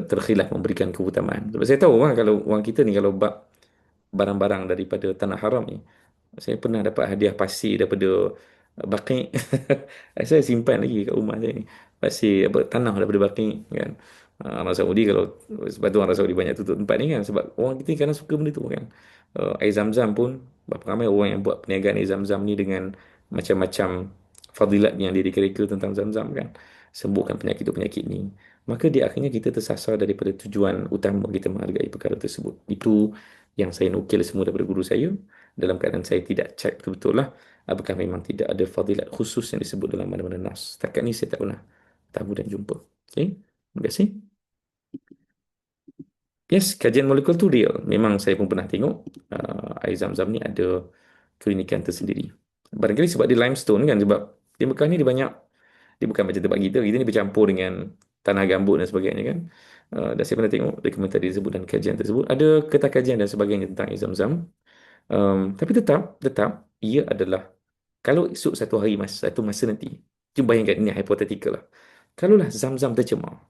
terkhilaf memberikan keutamaan. Sebab saya tahu kalau orang kita ni kalau bab barang-barang daripada tanah haram ni, saya pernah dapat hadiah pasir daripada Baqi'. Saya simpan lagi kat rumah saya ni. Pasir apa tanah daripada Baqi' kan. Orang Saudi kalau sebab tu orang Saudi banyak tutup tempat ni kan sebab orang kita kadang suka benda tu kan. Air Zam-Zam pun berapa ramai orang yang buat perniagaan air Zam-Zam ni dengan macam-macam fadilat yang dia reka-reka tentang Zam-Zam kan. Sembuhkan penyakit-penyakit ni. Maka di akhirnya kita tersasar daripada tujuan utama kita menghargai perkara tersebut. Itu yang saya nukil semua daripada guru saya dalam keadaan saya tidak cek betul-betul lah apakah memang tidak ada fadilat khusus yang disebut dalam mana-mana nas. Setakat ni saya tak pernah tahu dan jumpa. Okay, terima kasih. Yes, kajian molekul tu real. Memang saya pun pernah tengok air zam-zam ni ada keunikan tersendiri. Barangkali sebab dia limestone kan, sebab di Mekah ni dia banyak, dia bukan macam tempat kita. Kita ni bercampur dengan tanah gambut dan sebagainya kan. Dan saya pernah tengok dokumentari tersebut dan kajian tersebut. Ada ketah kajian dan sebagainya tentang air zam-zam. Tapi tetap ia adalah kalau esok satu hari satu masa nanti, cuba bayangkan ini hypothetical lah. Kalaulah zam-zam tercemar,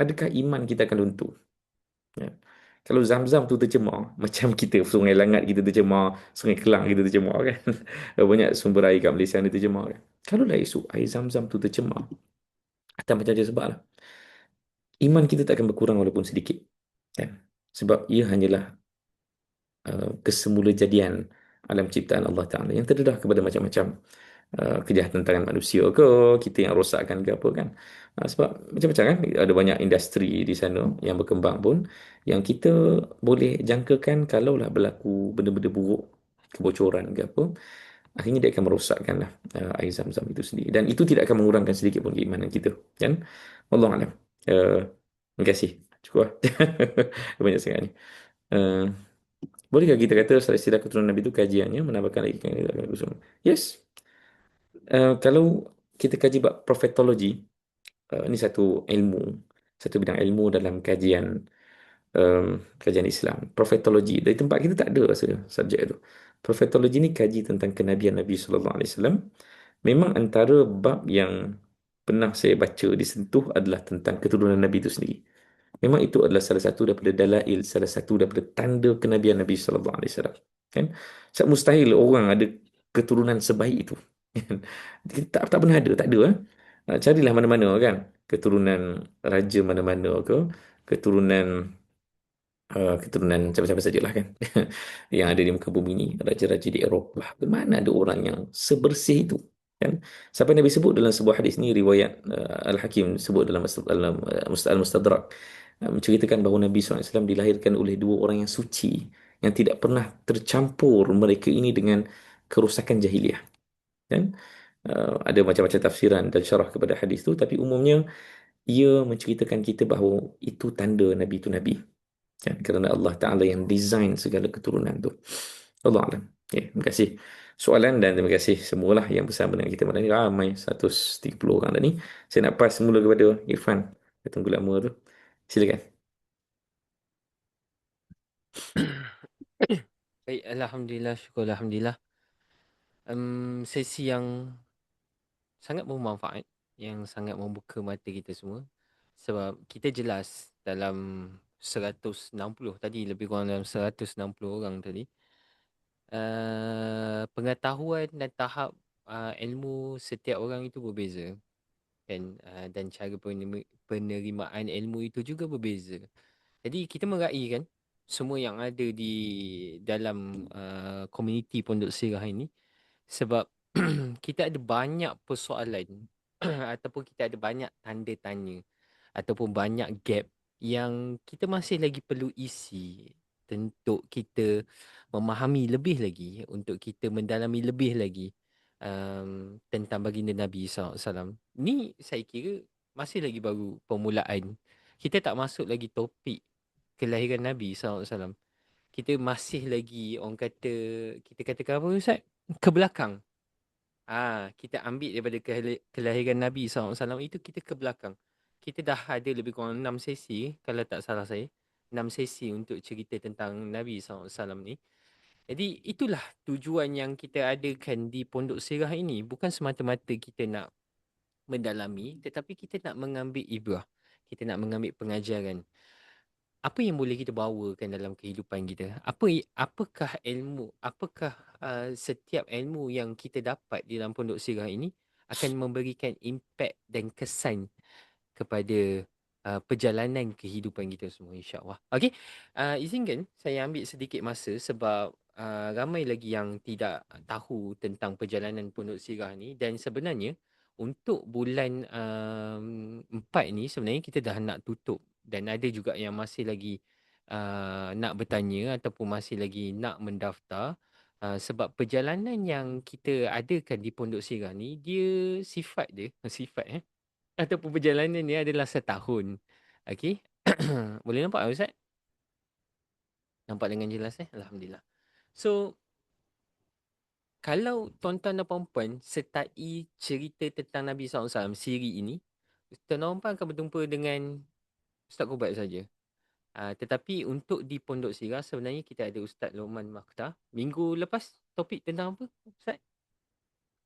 adakah iman kita akan luntur? Ya. Kalau zam-zam tu tercemar, macam kita Sungai Langat kita tercemar, Sungai Kelang kita tercemar kan. Banyak sumber air kat Malaysia ni tercemar kan. Kalaulah esok air zam-zam tu tercemar, atau macam dia sebab lah, iman kita tak akan berkurang walaupun sedikit. Kan? Sebab ia hanyalah kesemula jadian alam ciptaan Allah Ta'ala yang terdedah kepada macam-macam kejahatan tangan manusia ke, kita yang rosakkan ke apa kan. Sebab macam-macam kan, ada banyak industri di sana yang berkembang pun, yang kita boleh jangkakan kalaulah berlaku benda-benda buruk, kebocoran ke apa, akhirnya dia akan merosakkan lah air zam-zam itu sendiri. Dan itu tidak akan mengurangkan sedikit pun keimanan kita. Kan? Wallahualam. Terima kasih. Cukup lah. Banyak sangat ni. Uh, Bolehkah kita kata silsilah keturunan Nabi itu kajiannya menambahkan lagi Yes. Kalau kita kaji bab profetologi, ini satu bidang ilmu dalam kajian Islam. Profetologi dari tempat kita tak ada rasa subjek itu. Profetologi ni kaji tentang kenabian Nabi sallallahu alaihi wasallam. Memang antara bab yang pernah saya baca disentuh adalah tentang keturunan Nabi itu sendiri. Memang itu adalah salah satu daripada dalail, salah satu daripada tanda kenabian Nabi sallallahu alaihi wasallam. Kan? Sebab mustahil orang ada keturunan sebaik itu. Tak pernah ada, tak ada. Carilah mana-mana kan. Keturunan raja mana-mana ke, keturunan keturunan siapa-siapa sajalah kan. Yang ada di muka bumi ni, raja-raja di Eropah. Mana ada orang yang sebersih itu? Kan? Sampai Nabi sebut dalam sebuah hadis ni, riwayat Al-Hakim sebut dalam Al-Mustadrak, menceritakan bahawa Nabi SAW dilahirkan oleh dua orang yang suci, yang tidak pernah tercampur mereka ini dengan kerusakan jahiliah. Kan? Ada macam-macam tafsiran dan syarah kepada hadis tu, tapi umumnya ia menceritakan kita bahawa itu tanda Nabi itu Nabi. Kan? Kerana Allah Ta'ala yang design segala keturunan tu. Allah Alam. Okay, terima kasih soalan dan terima kasih semualah yang bersama dengan kita malam ni. Ramai 130 orang dah ni. Saya nak pass semula kepada Irfan. Saya tunggu lama tu. Silakan. Baik, Alhamdulillah, syukur Alhamdulillah. Sesi yang sangat bermanfaat, yang sangat membuka mata kita semua. Sebab kita jelas dalam 160 tadi, lebih kurang dalam 160 orang tadi, pengetahuan dan tahap ilmu setiap orang itu berbeza. Kan? Dan cara penerimaan ilmu itu juga berbeza. Jadi kita meraihkan semua yang ada di dalam komuniti Pondok Sirah ini, sebab kita ada banyak persoalan ataupun kita ada banyak tanda tanya ataupun banyak gap yang kita masih lagi perlu isi untuk kita memahami lebih lagi, untuk kita mendalami lebih lagi tentang baginda Nabi SAW. Ni saya kira masih lagi baru permulaan. Kita tak masuk lagi topik kelahiran Nabi SAW. Kita masih lagi, orang kata, kita katakan apa Ustaz? Ke belakang. Kita ambil daripada kelahiran Nabi SAW itu, kita ke belakang. Kita dah ada lebih kurang 6 sesi, kalau tak salah saya. 6 sesi untuk cerita tentang Nabi SAW ni. Jadi itulah tujuan yang kita adakan di Pondok Sirah ini. Bukan semata-mata kita nak mendalami, tetapi kita nak mengambil ibrah. Kita nak mengambil pengajaran. Apa yang boleh kita bawakan dalam kehidupan kita? Apakah ilmu, apakah setiap ilmu yang kita dapat di dalam Pondok Sirah ini akan memberikan impak dan kesan kepada perjalanan kehidupan kita semua, insya-Allah. Okey, izinkan saya ambil sedikit masa sebab ramai lagi yang tidak tahu tentang perjalanan Pondok Sirah ni, dan sebenarnya untuk bulan 4 ni sebenarnya kita dah nak tutup, dan ada juga yang masih lagi nak bertanya ataupun masih lagi nak mendaftar. Sebab perjalanan yang kita adakan di Pondok Sirah ni, dia sifat dia sifat ataupun perjalanan ni adalah setahun. Okey. Boleh nampak tak Ustaz? Nampak dengan jelas Alhamdulillah. So, kalau tuan-tuan dan puan-puan sertai cerita tentang Nabi SAW siri ini, tuan-tuan dan puan akan berjumpa dengan Ustaz Kubat saja. Tetapi untuk di Pondok Sirah sebenarnya kita ada Ustaz Lokman Makhtar. Minggu lepas topik tentang apa Ustaz?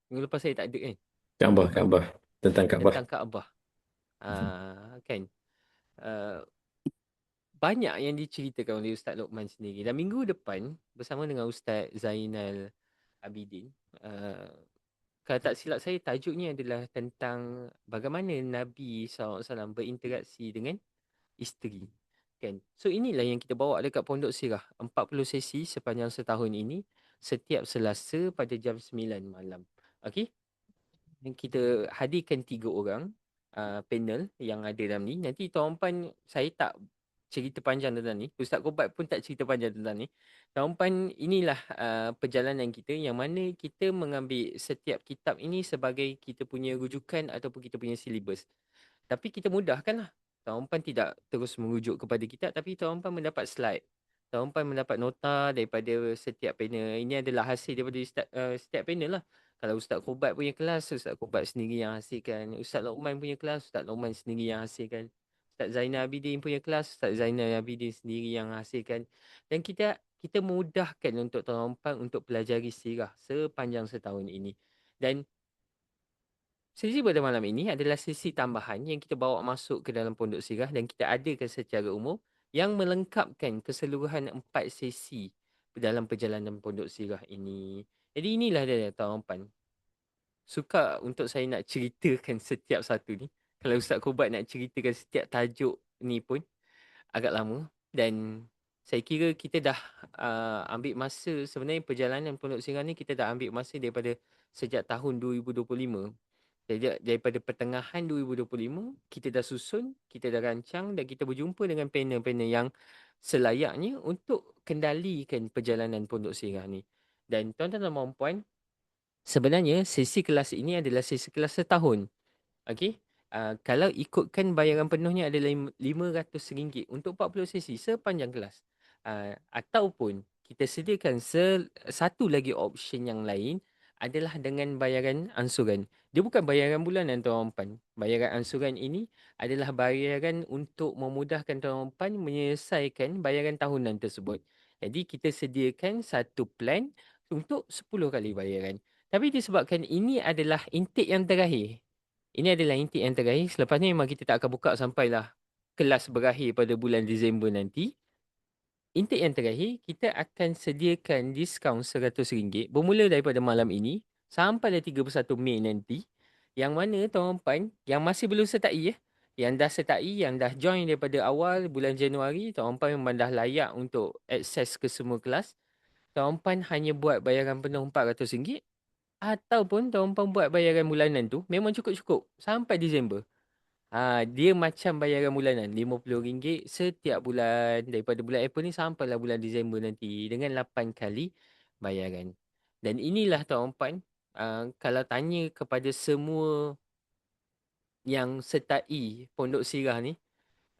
Minggu lepas saya tak ada kan? Kaabah, Kaabah. Tentang Kaabah. Tentang Kaabah. Kan? Uh, Banyak yang diceritakan oleh Ustaz Lokman sendiri. Dan minggu depan bersama dengan Ustaz Zainal Abidin, uh, kalau tak silap saya tajuknya adalah tentang bagaimana Nabi SAW berinteraksi dengan isteri. Kan? So inilah yang kita bawa dekat Pondok Sirah. 40 sesi sepanjang setahun ini, setiap Selasa pada jam 9 malam. Okey? Dan kita hadirkan 3 orang panel yang ada dalam ni. Nanti tuan-puan, saya tak cerita panjang tentang ni. Ustaz Kobat pun tak cerita panjang tentang ni. Tuan-puan, inilah perjalanan kita yang mana kita mengambil setiap kitab ini sebagai kita punya rujukan ataupun kita punya silibus. Tapi kita mudahkanlah. Tuan-puan tidak terus merujuk kepada kitab, tapi tuan-puan mendapat slide. Tuan-puan mendapat nota daripada setiap panel. Ini adalah hasil daripada setiap panel lah. Kalau Ustaz Khobat punya kelas, Ustaz Khobat sendiri yang hasilkan. Ustaz Lokman punya kelas, Ustaz Lokman sendiri yang hasilkan. Ustaz Zainal Abidin punya kelas, Ustaz Zainal Abidin sendiri yang hasilkan. Dan kita mudahkan untuk tuan-tuan untuk pelajari sirah sepanjang setahun ini. Dan sesi pada malam ini adalah sesi tambahan yang kita bawa masuk ke dalam Pondok Sirah dan kita adakan secara umum yang melengkapkan keseluruhan 4 sesi dalam perjalanan Pondok Sirah ini. Jadi inilah dia tuan-tuan. Suka untuk saya nak ceritakan setiap satu ni. Kalau Ustaz Kobat nak ceritakan setiap tajuk ni pun agak lama. Dan saya kira kita dah ambil masa, sebenarnya perjalanan Pondok Sirah ni kita dah ambil masa daripada sejak tahun 2025. Daripada pertengahan 2025, kita dah susun, kita dah rancang dan kita berjumpa dengan panel-panel yang selayaknya untuk kendalikan perjalanan Pondok Sirah ni. Dan tuan-tuan dan puan-puan, sebenarnya sesi kelas ini adalah sesi kelas setahun. Okey. Kalau ikutkan bayaran penuhnya adalah RM500 untuk 40 sesi sepanjang kelas. Ataupun kita sediakan satu lagi option yang lain adalah dengan bayaran ansuran. Dia bukan bayaran bulanan tuan-tuan. Bayaran ansuran ini adalah bayaran untuk memudahkan tuan-tuan menyelesaikan bayaran tahunan tersebut. Jadi kita sediakan satu plan untuk 10 kali bayaran. Tapi disebabkan ini adalah intake yang terakhir. Ini adalah intake yang terakhir. Selepas ni memang kita tak akan buka sampailah kelas berakhir pada bulan Disember nanti. Intake yang terakhir, kita akan sediakan diskaun RM100 bermula daripada malam ini sampai 31 Mei nanti. Yang mana tuan-tuan yang masih belum sertai yang dah sertai, yang dah join daripada awal bulan Januari, tuan-tuan memang dah layak untuk akses ke semua kelas. Tuan-tuan hanya buat bayaran penuh RM400 ataupun tuan-tuan buat bayaran bulanan tu memang cukup-cukup sampai Disember. Dia macam bayaran bulanan RM50 setiap bulan daripada bulan April ni sampailah bulan Disember nanti dengan 8 kali bayaran. Dan inilah tuan-tuan Kalau tanya kepada semua yang sertai Pondok Sirah ni,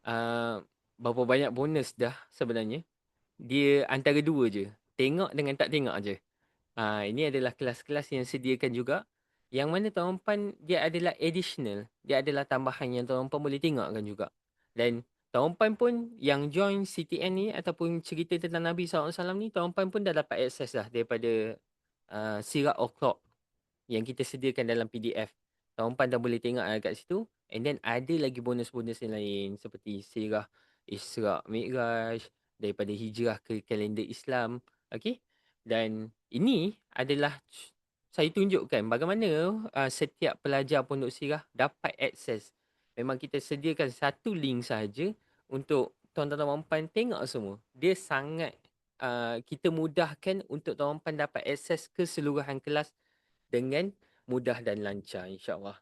uh, berapa banyak bonus dah sebenarnya. Dia antara dua je. Tengok dengan tak tengok je. Ini adalah kelas-kelas yang sediakan juga. Yang mana Tuan dia adalah additional. Dia adalah tambahan yang Tuan boleh tengokkan juga. Dan Tuan pun yang join CTN ni ataupun cerita tentang Nabi SAW ni, Tuan pun dah dapat akses dah daripada Sirah O'Clock yang kita sediakan dalam PDF. Taumpan dah boleh tengok kat situ. And then ada lagi bonus-bonus yang lain seperti Sirah Isra Mi'raj, daripada hijrah ke kalender Islam. Okay. Dan ini adalah saya tunjukkan bagaimana setiap pelajar Pondok Sirah dapat akses. Memang kita sediakan satu link sahaja untuk tuan-tuan puan tengok semua. Dia sangat kita mudahkan untuk tuan puan dapat akses keseluruhan kelas dengan mudah dan lancar, insyaAllah.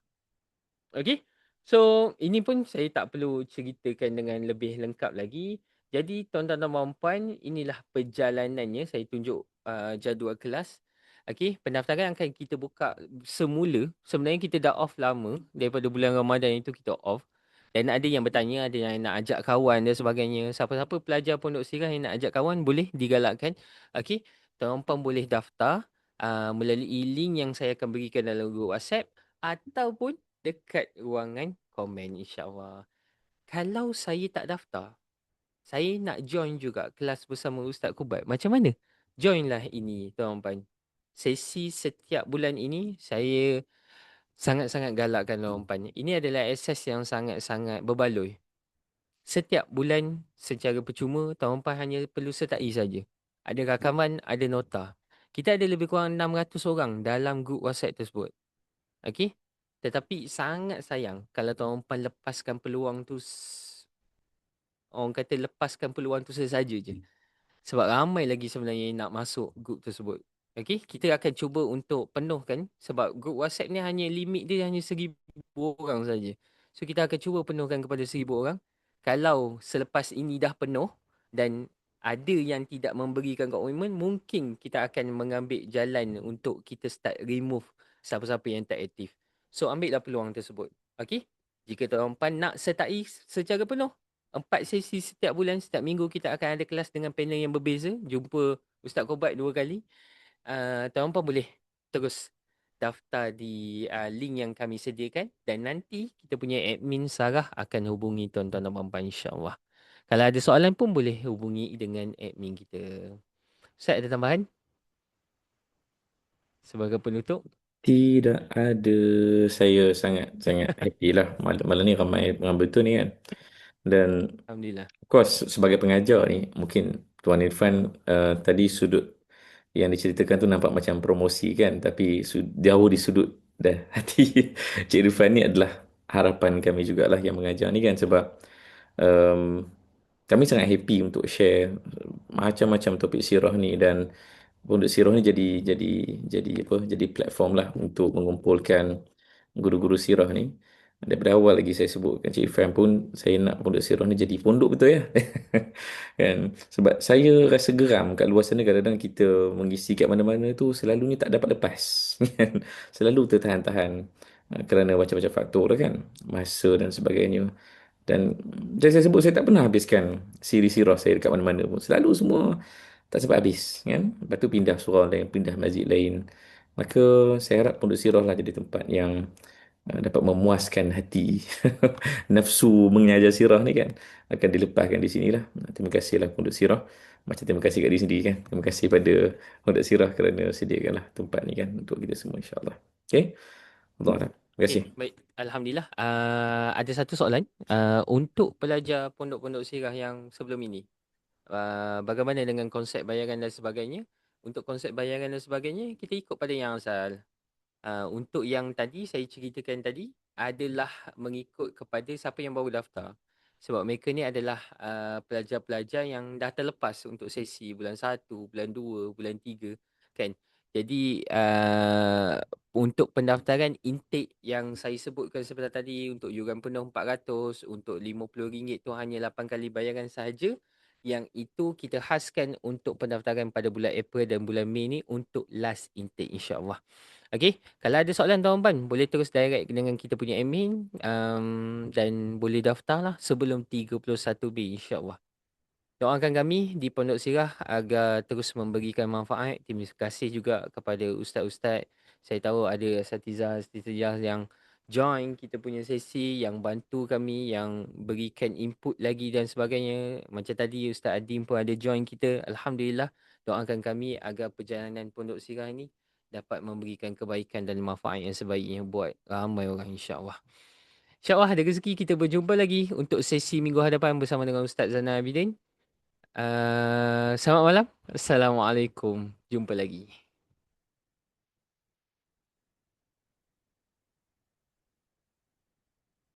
Okey. So, ini pun saya tak perlu ceritakan dengan lebih lengkap lagi. Jadi, tuan-tuan dan puan-puan, inilah perjalanannya. Saya tunjuk jadual kelas. Okey, pendaftaran akan kita buka semula. Sebenarnya kita dah off lama. Daripada bulan Ramadan itu kita off. Dan ada yang bertanya, ada yang nak ajak kawan dan sebagainya. Siapa-siapa pelajar Pondok Sirah yang nak ajak kawan, boleh digalakkan. Okey, tuan-puan boleh daftar melalui link yang saya akan berikan dalam grup WhatsApp ataupun dekat ruangan komen, insyaAllah. Kalau saya tak daftar, saya nak join juga kelas bersama Ustaz Kubat. Macam mana? Joinlah ini, tuan-tuan. Sesi setiap bulan ini, saya sangat-sangat galakkan tuan-tuan. Ini adalah akses yang sangat-sangat berbaloi. Setiap bulan secara percuma, tuan-tuan hanya perlu sertai saja. Ada rakaman, ada nota. Kita ada lebih kurang 600 orang dalam grup WhatsApp tersebut. Okey? Tetapi sangat sayang kalau tuan-puan lepaskan peluang tu, orang kata lepaskan peluang tu sesaja je. Sebab ramai lagi sebenarnya yang nak masuk grup tersebut. Okey, kita akan cuba untuk penuhkan sebab grup WhatsApp ni hanya limit dia hanya 1,000 orang saja. So kita akan cuba penuhkan kepada 1,000 orang. Kalau selepas ini dah penuh dan ada yang tidak memberikan komitmen, mungkin kita akan mengambil jalan untuk kita start remove siapa-siapa yang tak aktif. So ambillah peluang tersebut. Okey? Jika tuan-tuan nak sertai secara penuh, 4 sesi setiap bulan, setiap minggu kita akan ada kelas dengan panel yang berbeza. Jumpa Ustaz Kobat 2 kali. Tuan-tuan boleh terus daftar di link yang kami sediakan. Dan nanti kita punya admin Sarah akan hubungi tuan-tuan dan puan-puan, insyaAllah. Kalau ada soalan pun boleh hubungi dengan admin kita. Ustaz ada tambahan sebagai penutup? Tidak ada. Saya sangat sangat happy lah. Malam ni ramai mengambil tu ni kan. Dan Alhamdulillah. of course sebagai pengajar ni mungkin Tuan Irfan tadi sudut yang diceritakan tu nampak macam promosi kan, tapi jauh di sudut dah hati Cik Irfan ni adalah harapan kami jugalah yang mengajar ni kan, sebab um, kami sangat happy untuk share macam-macam topik sirah ni. Dan Pondok Sirah ni jadi apa, jadi platform lah untuk mengumpulkan guru-guru sirah ni. Daripada awal lagi saya sebutkan Cik Ifan pun, saya nak Pondok Sirah ni jadi pondok betul ya. Kan? Sebab saya rasa geram kat luar sana, kadang-kadang kita mengisi kat mana-mana tu selalunya tak dapat lepas. Kan? Selalu tertahan-tahan kerana macam-macam faktor lah kan. Masa dan sebagainya. Dan saya sebut, saya tak pernah habiskan siri sirah saya dekat mana-mana pun. Selalu semua tak sempat habis kan. Lepas tu pindah surau lain, pindah masjid lain. Maka saya harap Pondok Sirah lah jadi tempat yang dapat memuaskan hati. Nafsu mengajar sirah ni kan akan dilepaskan di sinilah. Terima kasihlah Pondok Sirah. Macam terima kasih kat diri sendiri kan. Terima kasih pada Pondok Sirah kerana sediakanlah tempat ni kan untuk kita semua, insyaAllah. Okay. Allah Alam. Terima kasih. Okay, baik. Alhamdulillah. Ada satu soalan. Untuk pelajar pondok-pondok sirah yang sebelum ini, bagaimana dengan konsep bayaran dan sebagainya? Untuk konsep bayaran dan sebagainya, kita ikut pada yang asal. Untuk yang tadi saya ceritakan tadi adalah mengikut kepada siapa yang baru daftar. Sebab mereka ni adalah pelajar-pelajar yang dah terlepas untuk sesi bulan 1, bulan 2, bulan 3, kan. Jadi untuk pendaftaran intake yang saya sebutkan sebentar tadi, untuk yuran penuh 400, untuk RM50 tu hanya 8 kali bayaran sahaja. Yang itu kita khaskan untuk pendaftaran pada bulan April dan bulan Mei ni untuk last intake, insyaAllah. Okey, kalau ada soalan Tuan Pan, boleh terus direct dengan kita punya admin, dan boleh daftarlah sebelum 31 B, insya-Allah. Doakan kami di Pondok Sirah agar terus memberikan manfaat. Terima kasih juga kepada ustaz-ustaz. Saya tahu ada asatizah-asatizah yang join kita punya sesi, yang bantu kami, yang berikan input lagi dan sebagainya. Macam tadi Ustaz Adim pun ada join kita. Alhamdulillah. Doakan kami agar perjalanan Pondok Sirah ini dapat memberikan kebaikan dan manfaat yang sebaiknya buat ramai orang, insya-Allah. InsyaAllah ada rezeki kita berjumpa lagi untuk sesi minggu hadapan bersama dengan Ustaz Zainal Abidin. Selamat malam. Assalamualaikum. Jumpa lagi.